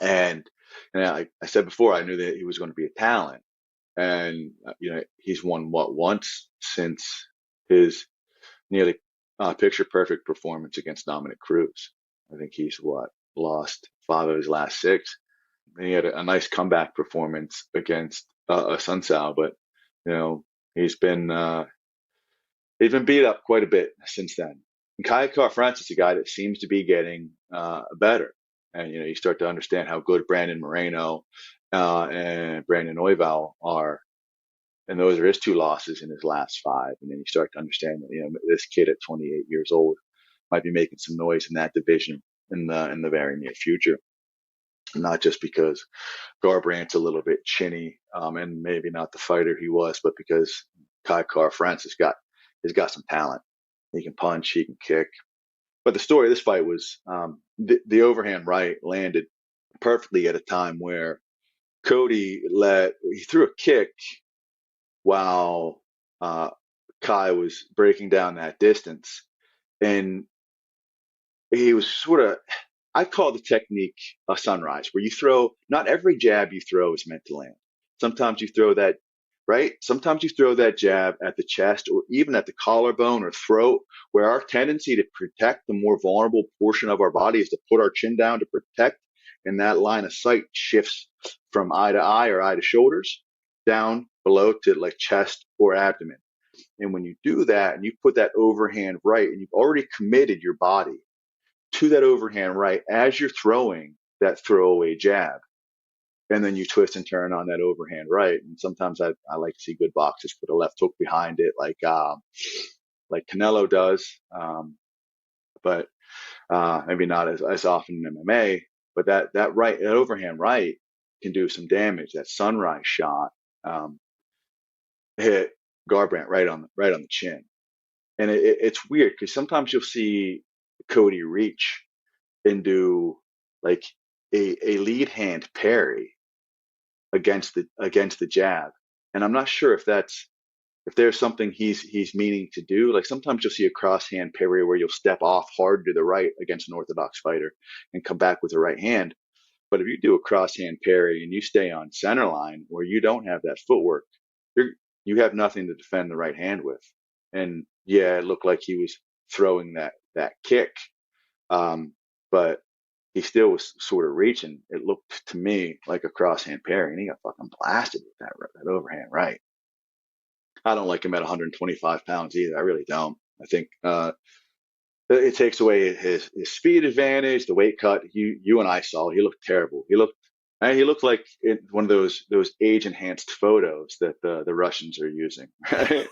And I said before, I knew that he was going to be a talent. And he's won once since his nearly picture perfect performance against Dominick Cruz. I think he's lost 5 of his last 6. And he had a nice comeback performance against Sun Sao, but he's been beat up quite a bit since then. And Kai Kara France is a guy that seems to be getting better. And you start to understand how good Brandon Moreno and Brandon Oival are, and those are his 2 losses in his last 5. And then you start to understand that this kid at 28 years old might be making some noise in that division in the very near future. Not just because Garbrandt's a little bit chinny and maybe not the fighter he was, but because Kai Kara France has got some talent. He can punch, he can kick. But the story of this fight was the overhand right landed perfectly at a time where Cody he threw a kick while Kai was breaking down that distance. And he was I call the technique a sunrise, where you throw, not every jab you throw is meant to land. Sometimes you throw that, right? Sometimes you throw that jab at the chest or even at the collarbone or throat, where our tendency to protect the more vulnerable portion of our body is to put our chin down to protect, and that line of sight shifts from eye to eye or eye to shoulders down below to like chest or abdomen. And when you do that and you put that overhand right, and you've already committed your body to that overhand right as you're throwing that throwaway jab, and then you twist and turn on that overhand right. And sometimes I like to see good boxers put a left hook behind it, like Canelo does, but maybe not as often in MMA. But that overhand right can do some damage. That sunrise shot hit Garbrandt right on the chin, and it's weird because sometimes you'll see Cody reach and do like a lead hand parry against the jab, and I'm not sure if there's something he's meaning to do. Like sometimes you'll see a cross hand parry where you'll step off hard to the right against an orthodox fighter and come back with the right hand. But if you do a cross hand parry and you stay on center line where you don't have that footwork, you have nothing to defend the right hand with. And yeah, it looked like he was throwing that kick, but he still was sort of reaching. It looked to me like a crosshand parry, and he got fucking blasted with that overhand right. I don't like him at 125 pounds either. I really don't. I think it takes away his speed advantage, the weight cut. You and I saw. He looked terrible. He looked like one of those age enhanced photos that the Russians are using. Right?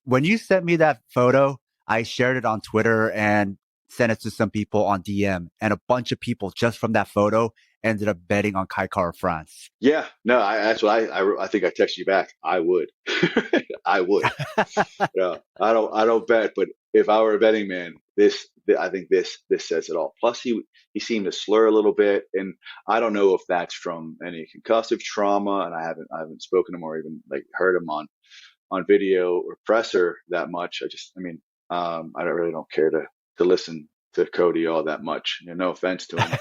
When you sent me that photo, I shared it on Twitter and sent it to some people on DM, and a bunch of people just from that photo ended up betting on Kai Kara France. Yeah, no, that's what I think I texted you back. I would, I would. Yeah, I don't bet, but if I were a betting man, I think this says it all. Plus, he seemed to slur a little bit, and I don't know if that's from any concussive trauma, and I haven't spoken to him or even like heard him on video or presser that much. I really don't care to listen to Cody all that much. No offense to him,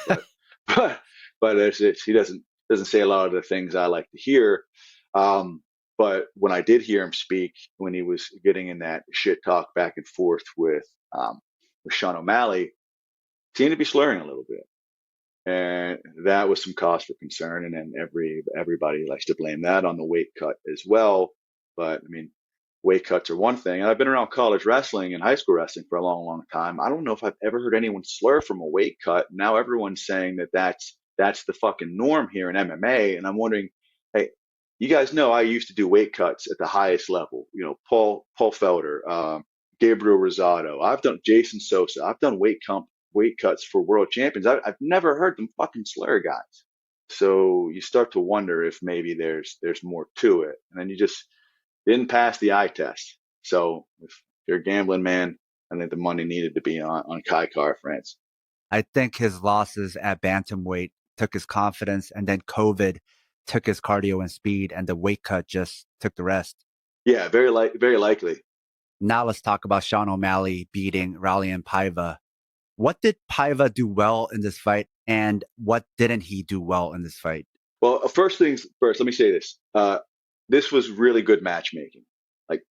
but he doesn't say a lot of the things I like to hear. But when I did hear him speak, when he was getting in that shit talk back and forth with Sean O'Malley, seemed to be slurring a little bit, and that was some cause for concern. And then everybody likes to blame that on the weight cut as well. But I mean, weight cuts are one thing. And I've been around college wrestling and high school wrestling for a long, long time. I don't know if I've ever heard anyone slur from a weight cut. Now everyone's saying that's the fucking norm here in MMA. And I'm wondering, hey, you guys know I used to do weight cuts at the highest level. Paul Felder, Gabriel Rosado. I've done Jason Sosa. I've done weight cuts for world champions. I've never heard them fucking slur guys. So you start to wonder if maybe there's more to it. And then you just didn't pass the eye test. So if you're a gambling man, I think the money needed to be on Kai Kara France. I think his losses at bantamweight took his confidence, and then COVID took his cardio and speed, and the weight cut just took the rest. Yeah, very likely. Now let's talk about Sean O'Malley beating Raulian Paiva. What did Paiva do well in this fight, and what didn't he do well in this fight? Well, first things first, let me say this. This was really good matchmaking. Like,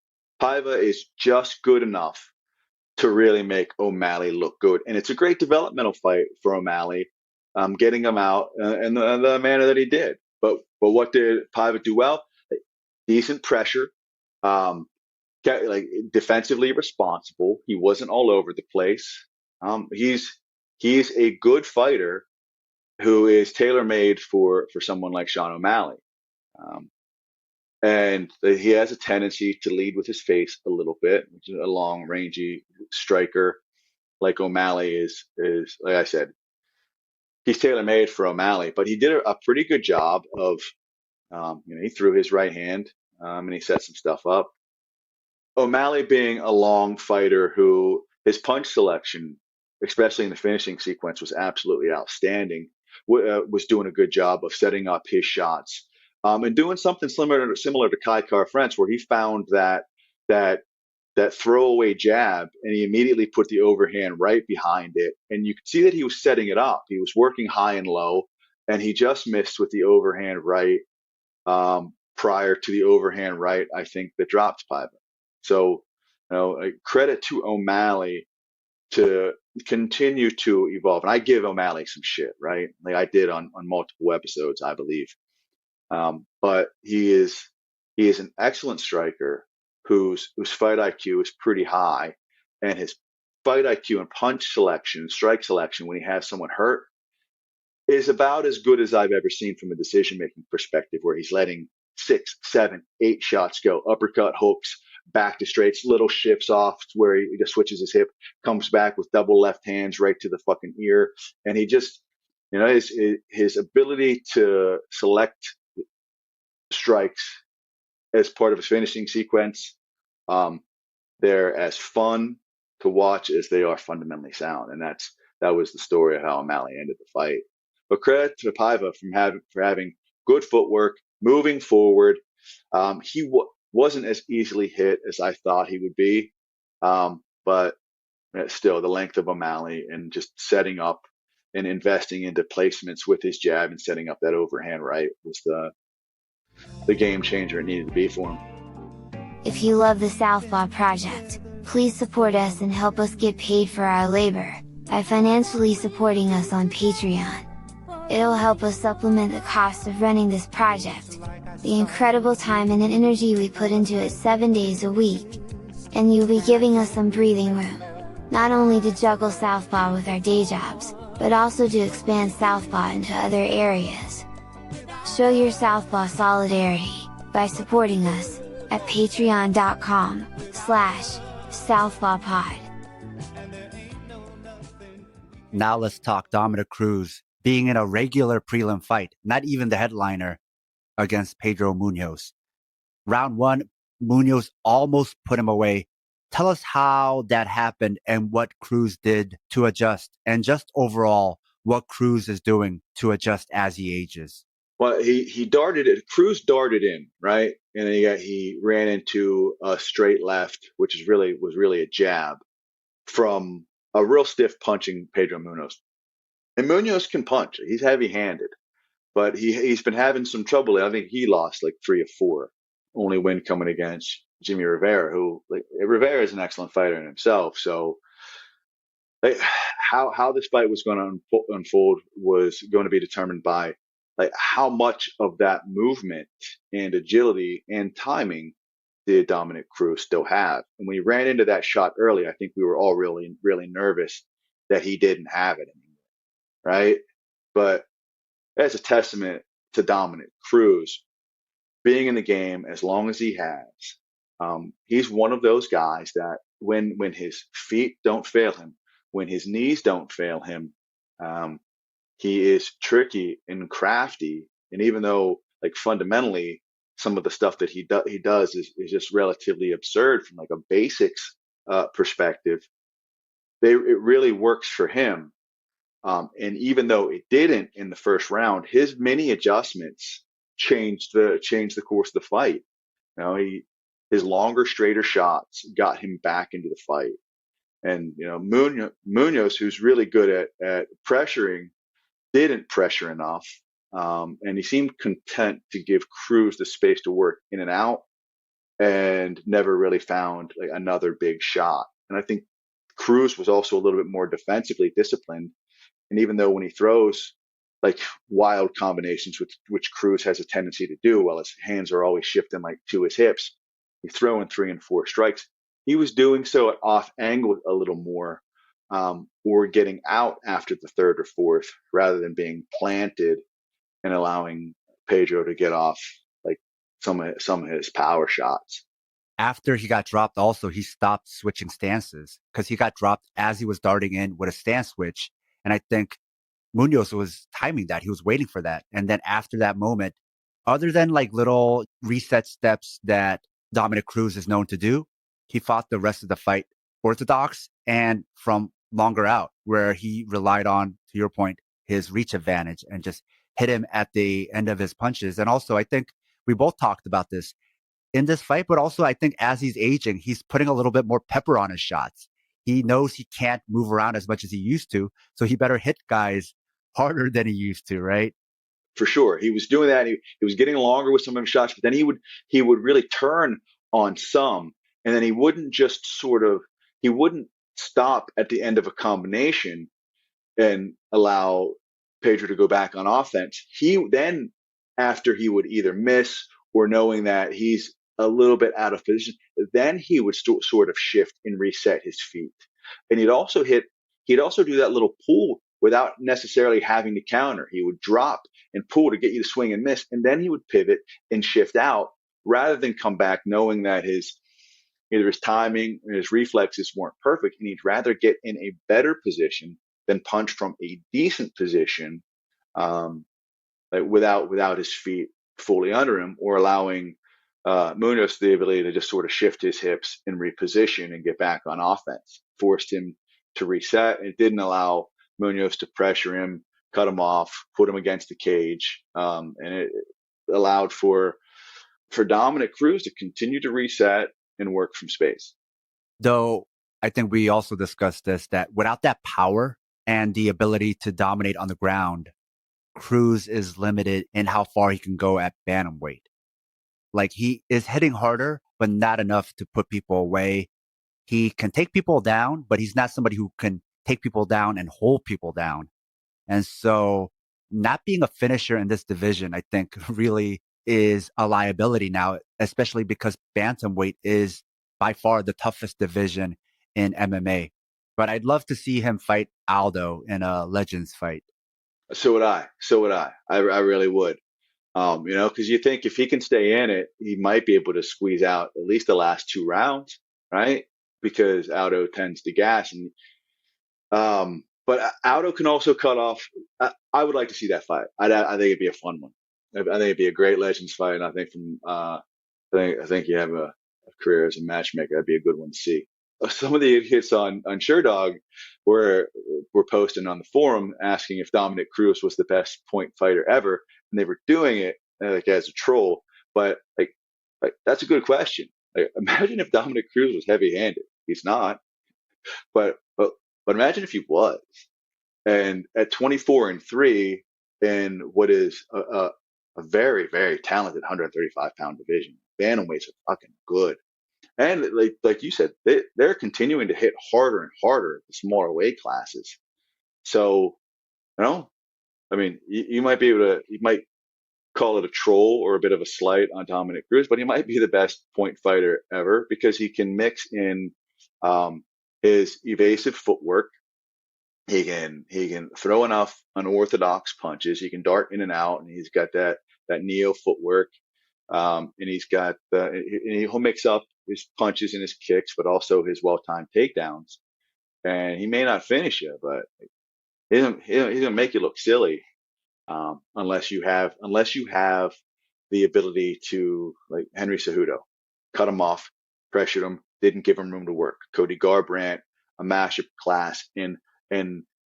Paiva is just good enough to really make O'Malley look good. And it's a great developmental fight for O'Malley, getting him out in the manner that he did. But what did Paiva do well? Decent pressure, defensively responsible. He wasn't all over the place. He's a good fighter who is tailor-made for someone like Sean O'Malley. And he has a tendency to lead with his face a little bit, which is a long, rangy striker like O'Malley is, like I said, he's tailor-made for O'Malley, but he did a pretty good job of, he threw his right hand, and he set some stuff up. O'Malley being a long fighter who his punch selection, especially in the finishing sequence, was absolutely outstanding, was doing a good job of setting up his shots. And doing something similar to Kai Kara France, where he found that throwaway jab, and he immediately put the overhand right behind it. And you could see that he was setting it up. He was working high and low, and he just missed with the overhand right prior to the overhand right, I think, that dropped Paiva. So, credit to O'Malley to continue to evolve. And I give O'Malley some shit, right? Like I did on multiple episodes, I believe. But he is an excellent striker whose fight IQ is pretty high, and his fight IQ and punch selection, strike selection when he has someone hurt is about as good as I've ever seen from a decision-making perspective, where he's letting 6, 7, 8 shots go, uppercut, hooks, back to straights, little shifts off where he just switches his hip, comes back with double left hands right to the fucking ear. And he just, his ability to select strikes as part of his finishing sequence, they're as fun to watch as they are fundamentally sound. And that was the story of how O'Malley ended the fight. But credit to Paiva for having good footwork, moving forward. He wasn't as easily hit as I thought he would be, but still, the length of O'Malley and just setting up and investing into placements with his jab and setting up that overhand right was the game changer it needed to be for him. If you love the Southpaw Project, please support us and help us get paid for our labor by financially supporting us on Patreon. It'll help us supplement the cost of running this project, the incredible time and energy we put into it 7 days a week, and you'll be giving us some breathing room, not only to juggle Southpaw with our day jobs, but also to expand Southpaw into other areas. Show your Southpaw solidarity by supporting us, at patreon.com/southpawpod. Now let's talk Dominick Cruz being in a regular prelim fight, not even the headliner, against Pedro Munhoz. Round one, Munhoz almost put him away. Tell us how that happened and what Cruz did to adjust, and just overall what Cruz is doing to adjust as he ages. Well, he darted it. Cruz darted in, right? And then he ran into a straight left, which was really a jab from a real stiff punching Pedro Munhoz. And Munhoz can punch. He's heavy-handed, but he's been having some trouble. I think he lost like 3 of 4. Only win coming against Jimmy Rivera, who Rivera is an excellent fighter in himself. So how this fight was going to unfold was going to be determined by how much of that movement and agility and timing did Dominick Cruz still have. And when he ran into that shot early, I think we were all really, really nervous that he didn't have it anymore, right? But that's a testament to Dominick Cruz being in the game as long as he has. He's one of those guys that when his feet don't fail him, when his knees don't fail him, he is tricky and crafty. And even though fundamentally some of the stuff that he does is just relatively absurd from a basics perspective, it really works for him. And even though it didn't in the first round, his many adjustments changed the course of the fight. His longer, straighter shots got him back into the fight. And Munhoz, who's really good at pressuring, didn't pressure enough. And he seemed content to give Cruz the space to work in and out, and never really found another big shot. And I think Cruz was also a little bit more defensively disciplined. And even though when he throws wild combinations, which Cruz has a tendency to do, while his hands are always shifting to his hips, he's throwing 3 and 4 strikes. He was doing so at off angle a little more, or getting out after the 3rd or 4th, rather than being planted and allowing Pedro to get off some of his power shots. After he got dropped, also, he stopped switching stances because he got dropped as he was darting in with a stance switch. And I think Munhoz was timing that. He was waiting for that. And then after that moment, other than little reset steps that Dominick Cruz is known to do, he fought the rest of the fight orthodox and from longer out, where he relied on, to your point, his reach advantage and just hit him at the end of his punches. And also, I think we both talked about this in this fight, but also I think as he's aging, he's putting a little bit more pepper on his shots. He knows he can't move around as much as he used to, so he better hit guys harder than he used to, right? For sure. He was doing that. He was getting longer with some of his shots, but then he would really turn on some, and then he wouldn't he wouldn't stop at the end of a combination and allow Pedro to go back on offense. He then, after he would either miss or knowing that he's a little bit out of position, then he would sort of shift and reset his feet. And he'd also do that little pull without necessarily having to counter. He would drop and pull to get you to swing and miss, and then he would pivot and shift out rather than come back knowing that either his timing or his reflexes weren't perfect, and he'd rather get in a better position than punch from a decent position without his feet fully under him, or allowing Munhoz the ability to just sort of shift his hips and reposition and get back on offense. Forced him to reset. It didn't allow Munhoz to pressure him, cut him off, put him against the cage, and it allowed for Dominick Cruz to continue to reset and work from space. Though I think we also discussed this, that without that power and the ability to dominate on the ground, Cruz is limited in how far he can go at bantamweight. He is hitting harder, but not enough to put people away. He can take people down, but he's not somebody who can take people down and hold people down. And so not being a finisher in this division, I think, really is a liability now, especially because bantamweight is by far the toughest division in MMA. But I'd love to see him fight Aldo in a Legends fight. So would I. I really would. Because you think if he can stay in it, he might be able to squeeze out at least the last 2 rounds, right? Because Aldo tends to gas, but Aldo can also cut off. I would like to see that fight. I think it'd be a fun one. I think it'd be a great Legends fight. And I think I think you have a career as a matchmaker. That'd be a good one to see. Some of the idiots on SureDog were posting on the forum asking if Dominick Cruz was the best point fighter ever, and they were doing it like as a troll. But like that's a good question. Like, imagine if Dominick Cruz was heavy-handed. He's not, but imagine if he was. And at 24-3 in what is a very, very talented 135-pound division, bantamweights are fucking good. And like you said, they're continuing to hit harder and harder at the smaller weight classes. So, I mean, you might call it a troll or a bit of a slight on Dominick Cruz, but he might be the best point fighter ever because he can mix in his evasive footwork. He can throw enough unorthodox punches. He can dart in and out, and he's got that neo footwork. And he'll mix up his punches and his kicks, but also his well-timed takedowns. And he may not finish you, but he's gonna make you look silly unless you have the ability to, like Henry Cejudo, cut him off, pressured him, didn't give him room to work. Cody Garbrandt, a mashup class in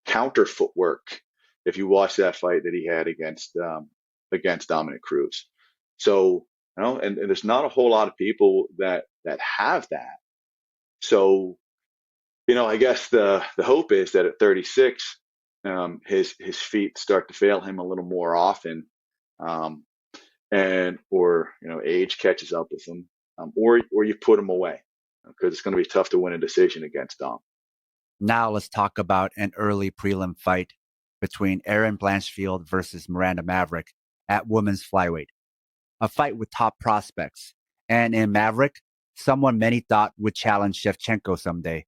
counter footwork. If you watch that fight that he had against Dominick Cruz, so and there's not a whole lot of people that have that. So I guess the hope is that at 36, his feet start to fail him a little more often, or age catches up with him, or you put him away because it's going to be tough to win a decision against Dom. Now let's talk about an early prelim fight between Erin Blanchfield versus Miranda Maverick at women's flyweight. A fight with top prospects. And in Maverick, someone many thought would challenge Shevchenko someday.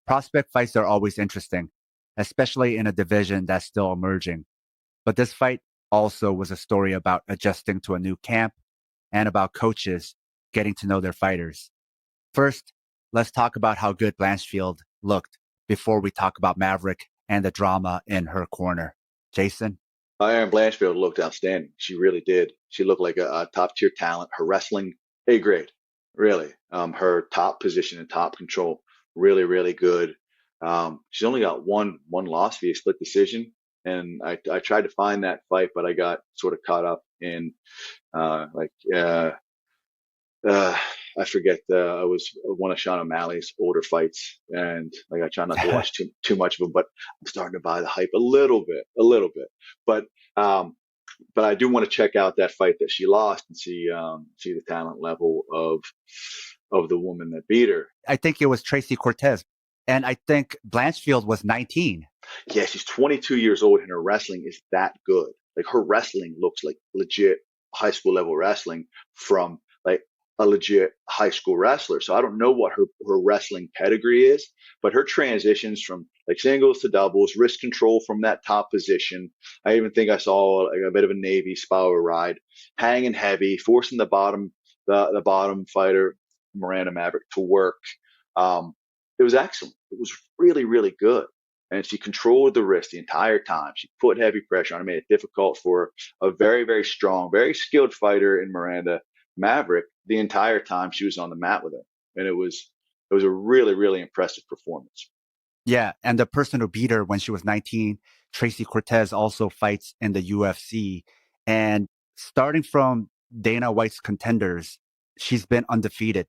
Prospect fights are always interesting, especially in a division that's still emerging. But this fight also was a story about adjusting to a new camp and about coaches getting to know their fighters. First, let's talk about how good Blanchfield looked before we talk about Maverick and the drama in her corner. Jason? Erin Blanchfield looked outstanding. She really did. She looked like a top-tier talent. Her wrestling, A grade, really. Her top position and top control, really, really good. She's only got one loss via split decision. And I tried to find that fight, but I got sort of caught up in I forget. I was one of Sean O'Malley's older fights, and I try not to watch too much of them. But I'm starting to buy the hype a little bit. But I do want to check out that fight that she lost and see the talent level of the woman that beat her. I think it was Tracy Cortez, and I think Blanchfield was 19. Yeah, she's 22 years old, and her wrestling is that good. Like, her wrestling looks like legit high school level wrestling from like a legit high school wrestler. So I don't know what her wrestling pedigree is, but her transitions from like singles to doubles, wrist control from that top position. I even think I saw like a bit of a Navy Spower ride, hanging heavy, forcing the bottom fighter, Miranda Maverick, to work. It was excellent. It was really, really good. And she controlled the wrist the entire time. She put heavy pressure on it, made it difficult for a very, very strong, very skilled fighter in Miranda Maverick the entire time she was on the mat with her. And it was a really, really impressive performance. Yeah, and the person who beat her when she was 19, Tracy Cortez, also fights in the UFC. And starting from Dana White's Contenders, she's been undefeated.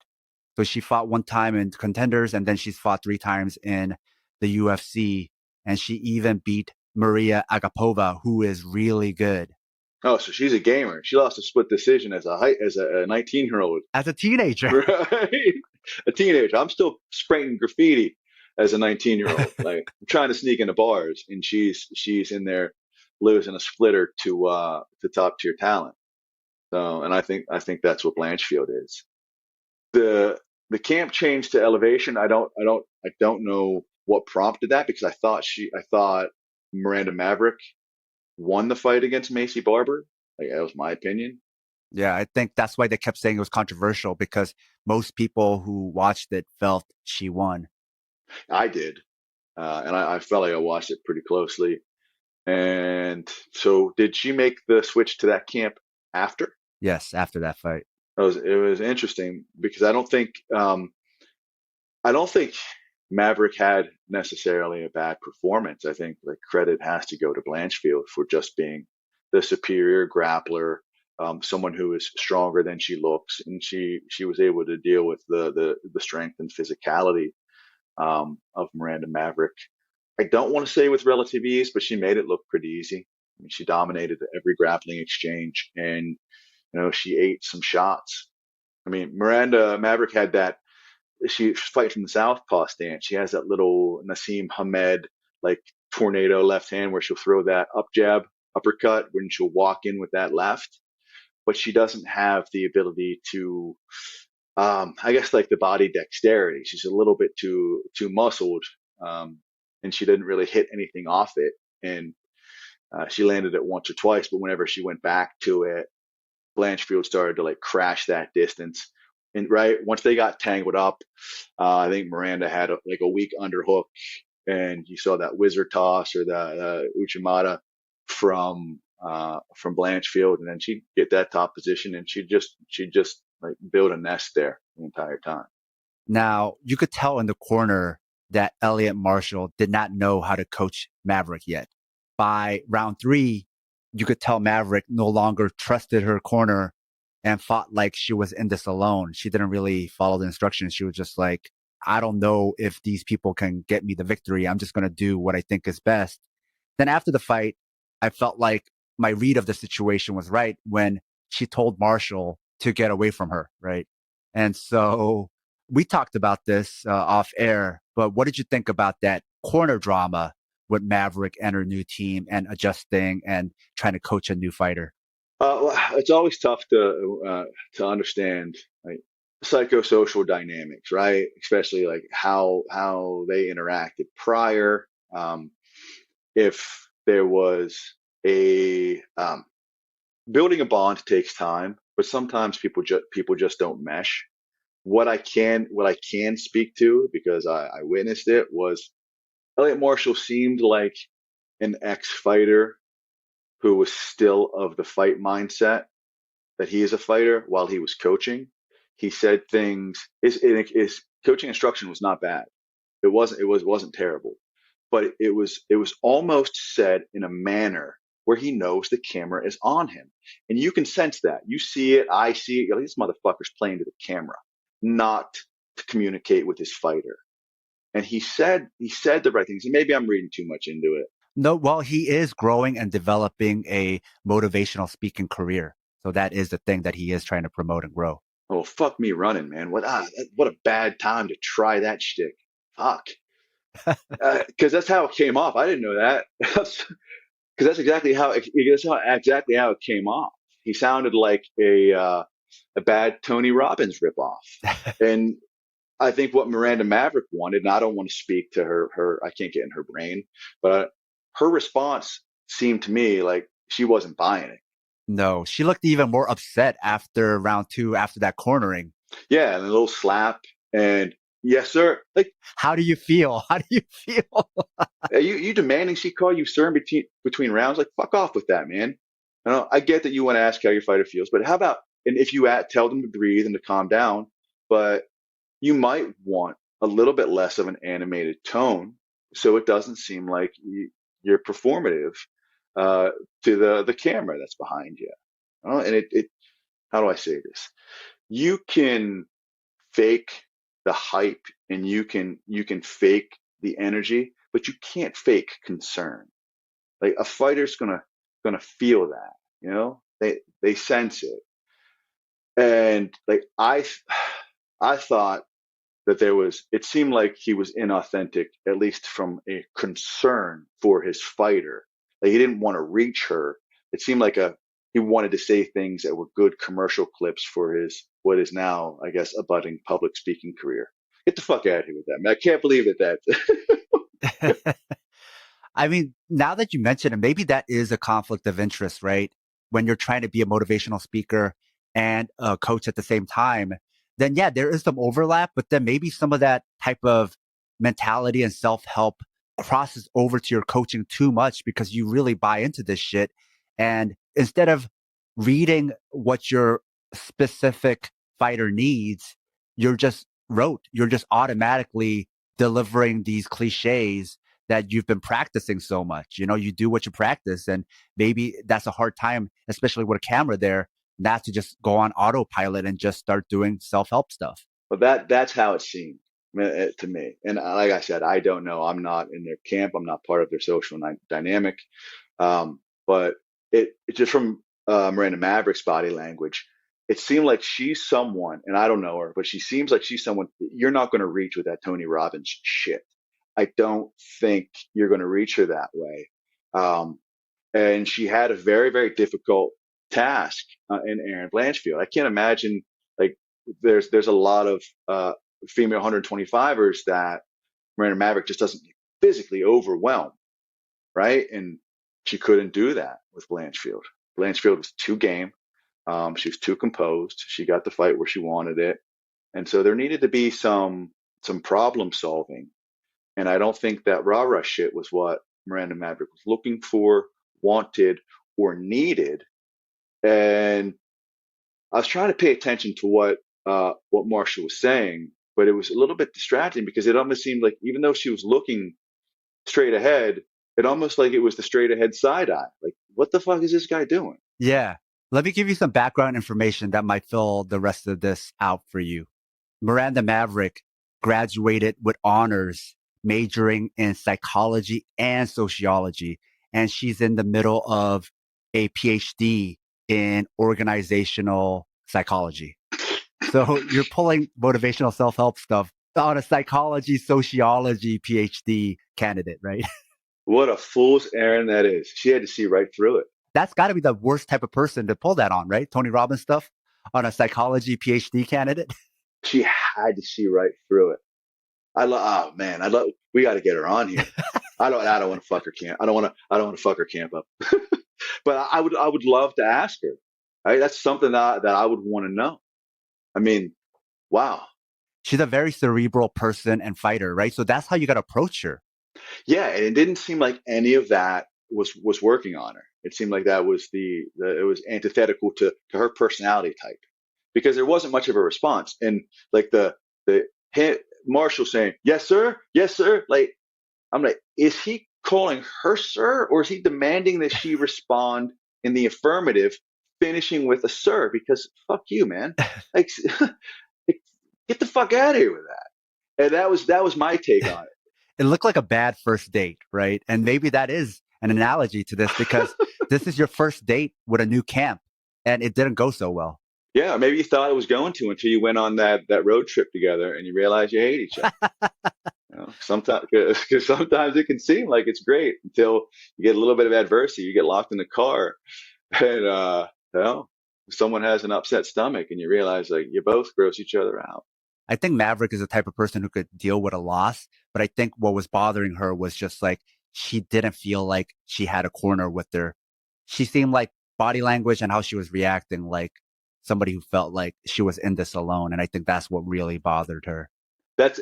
So she fought one time in Contenders, and then she's fought 3 times in the UFC. And she even beat Maria Agapova, who is really good. Oh, so she's a gamer. She lost a split decision as a 19-year-old. As a teenager. Right? A teenager. I'm still spraying graffiti as a 19-year-old. Like, I'm trying to sneak into bars, and she's in there losing a splitter to top tier talent. So, and I think that's what Blanchfield is. The camp change to elevation. I don't know what prompted that, because I thought Miranda Maverick won the fight against Macy Barber, Like, that was my opinion. Yeah, I think that's why they kept saying it was controversial, because most people who watched it felt she won. I did. And I felt like I watched it pretty closely. And so did she make the switch to that camp after? Yes, after that fight. It was interesting because I don't think Maverick had necessarily a bad performance. I think the credit has to go to Blanchfield for just being the superior grappler, someone who is stronger than she looks, and she was able to deal with the strength and physicality of Miranda Maverick. I don't want to say with relative ease, but she made it look pretty easy. I mean, she dominated every grappling exchange, and she ate some shots. I mean, Miranda Maverick had that. She's fighting from the southpaw stance. She has that little Nassim Hamed like tornado left hand where she'll throw that up jab, uppercut when she'll walk in with that left. But she doesn't have the ability to, I guess, like the body dexterity. She's a little bit too muscled, and she didn't really hit anything off it. And she landed it once or twice, but whenever she went back to it, Blanchfield started to like crash that distance. And right once they got tangled up, I think Miranda had like a weak underhook, and you saw that wizard toss or the Uchimata from Blanchfield, and then she'd get that top position, and she'd just like build a nest there the entire time. Now, you could tell in the corner that Elliot Marshall did not know how to coach Maverick yet. By round 3, you could tell Maverick no longer trusted her corner and fought like she was in this alone. She didn't really follow the instructions. She was just like, I don't know if these people can get me the victory. I'm just going to do what I think is best. Then after the fight, I felt like my read of the situation was right when she told Marshall to get away from her, right? And so we talked about this off air, but what did you think about that corner drama with Maverick and her new team and adjusting and trying to coach a new fighter? Well, it's always tough to understand like psychosocial dynamics, right? Especially like how they interacted prior. If there was a building a bond takes time, but sometimes people just don't mesh. What I can speak to, because I witnessed it, was Elliot Marshall seemed like an ex-fighter who was still of the fight mindset that he is a fighter while he was coaching. He said things. His coaching instruction was not bad. It wasn't terrible, but it was almost said in a manner where he knows the camera is on him, and you can sense that. You see it. I see it. You're like, this motherfucker's playing to the camera, not to communicate with his fighter. And he said the right things. And maybe I'm reading too much into it. No, well, he is growing and developing a motivational speaking career. So that is the thing that he is trying to promote and grow. Oh, fuck me running, man. What a bad time to try that shtick. Fuck. Because that's how it came off. I didn't know that. Because that's exactly how it came off. He sounded like a bad Tony Robbins ripoff. And I think what Miranda Maverick wanted, and I don't want to speak to her, I can't get in her brain, but her response seemed to me like she wasn't buying it. No, she looked even more upset after round 2, after that cornering. Yeah, and a little slap, and yes, sir. Like, how do you feel? How do you feel? you demanding she call you sir in between rounds? Like, fuck off with that, man. I get that you want to ask how your fighter feels, but how about, and if you tell them to breathe and to calm down, but you might want a little bit less of an animated tone so it doesn't seem like you're performative to the camera that's behind you. And it how do I say this? You can fake the hype and you can fake the energy, but you can't fake concern. Like, a fighter's gonna feel that, they sense it. And like I thought that it seemed like he was inauthentic, at least from a concern for his fighter. Like, he didn't want to reach her. It seemed like he wanted to say things that were good commercial clips for his, what is now, I guess, a budding public speaking career. Get the fuck out of here with that, man. I can't believe that. I mean, now that you mention it, maybe that is a conflict of interest, right? when you're trying to be a motivational speaker and a coach at the same time, then yeah, there is some overlap, but then maybe some of that type of mentality and self-help crosses over to your coaching too much because you really buy into this shit. And instead of reading what your specific fighter needs, you're just you're just automatically delivering these cliches that you've been practicing so much. You know, you do what you practice, and maybe that's a hard time, especially with a camera there, not to just go on autopilot and just start doing self-help stuff. But that's how it seemed to me. And like I said, I don't know. I'm not in their camp. I'm not part of their social dynamic. But it just from Miranda Maverick's body language, it seemed like she's someone, and I don't know her, but she seems like she's someone you're not going to reach with that Tony Robbins shit. I don't think you're going to reach her that way. And she had a very, very difficult task in Erin Blanchfield. I can't imagine, like, there's a lot of female 125ers that Miranda Maverick just doesn't physically overwhelm, right? And she couldn't do that with Blanchfield. Blanchfield was too game. She was too composed. She got the fight where she wanted it. And so there needed to be some problem solving. And I don't think that rah-rah shit was what Miranda Maverick was looking for, wanted, or needed. And I was trying to pay attention to what Marshall was saying, but it was a little bit distracting because it almost seemed like even though she was looking straight ahead, it almost like it was the straight ahead side eye. Like, what the fuck is this guy doing? Yeah. Let me give you some background information that might fill the rest of this out for you. Miranda Maverick graduated with honors, majoring in psychology and sociology, and she's in the middle of a PhD in organizational psychology. So you're pulling motivational self-help stuff on a psychology, sociology PhD candidate, right? What a fool's errand that is. She had to see right through it. That's got to be the worst type of person to pull that on, right? Tony Robbins stuff on a psychology PhD candidate. She had to see right through it. We got to get her on here. I don't want to fuck her camp. I don't want to fuck her camp up. But I would love to ask her. Right? That's something that I would want to know. I mean, wow. She's a very cerebral person and fighter, right? So that's how you got to approach her. Yeah, and it didn't seem like any of that was working on her. It seemed like that was it was antithetical to her personality type, because there wasn't much of a response. And like the Marshall saying, "Yes, sir. Yes, sir." Like, I'm like, is he calling her sir, or is he demanding that she respond in the affirmative, finishing with a sir? Because fuck you, man. Like, get the fuck out of here with that. And that was my take on it. It looked like a bad first date, right? And maybe that is an analogy to this, because this is your first date with a new camp and it didn't go so well. Yeah, maybe you thought it was going to until you went on that road trip together and you realize you hate each other. Sometimes it can seem like it's great until you get a little bit of adversity. You get locked in the car and someone has an upset stomach and you realize like you both gross each other out. I think Maverick is the type of person who could deal with a loss, but I think what was bothering her was just like she didn't feel like she had a corner with her. She seemed like body language and how she was reacting like somebody who felt like she was in this alone. And I think that's what really bothered her. That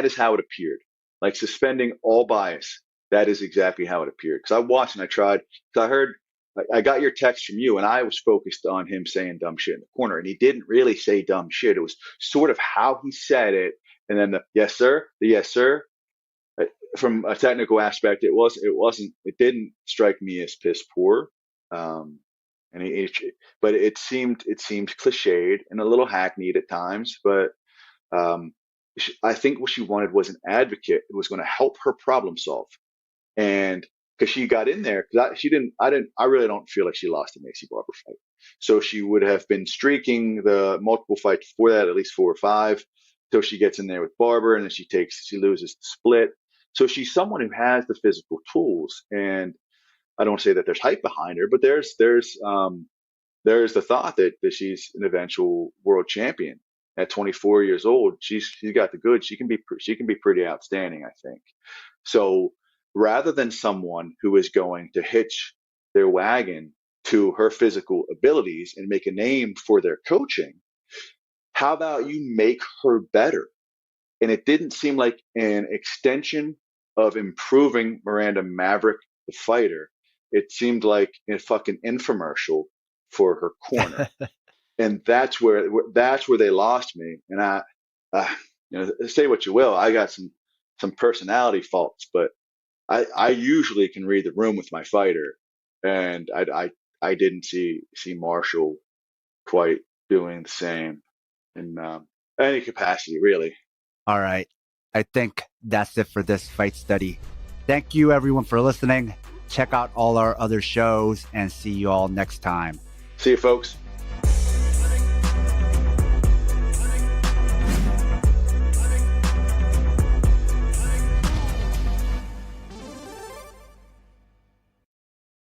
is how it appeared. Like suspending all bias. That is exactly how it appeared. Because I watched and I tried. Because I heard, I got your text from you, and I was focused on him saying dumb shit in the corner, and he didn't really say dumb shit. It was sort of how he said it, and then the yes sir, the yes sir. From a technical aspect, it didn't strike me as piss poor. But it seemed cliched and a little hackneyed at times. But I think what she wanted was an advocate who was going to help her problem solve. And because she got in there, because I really don't feel like she lost the Macy Barber fight. So she would have been streaking the multiple fights before that, at least 4 or 5, till she gets in there with Barber, and then she loses the split. So she's someone who has the physical tools, and I don't say that there's hype behind her, but there's the thought that she's an eventual world champion at 24 years old. She's got the goods. She can be pretty outstanding, I think. So rather than someone who is going to hitch their wagon to her physical abilities and make a name for their coaching, how about you make her better? And it didn't seem like an extension of improving Miranda Maverick, the fighter. It seemed like a fucking infomercial for her corner. And that's where they lost me. And say what you will, I got some personality faults, but I usually can read the room with my fighter, and I didn't see Marshall quite doing the same in any capacity, really. All right. I think that's it for this fight study. Thank you, everyone, for listening. Check out all our other shows and see you all next time. See you, folks.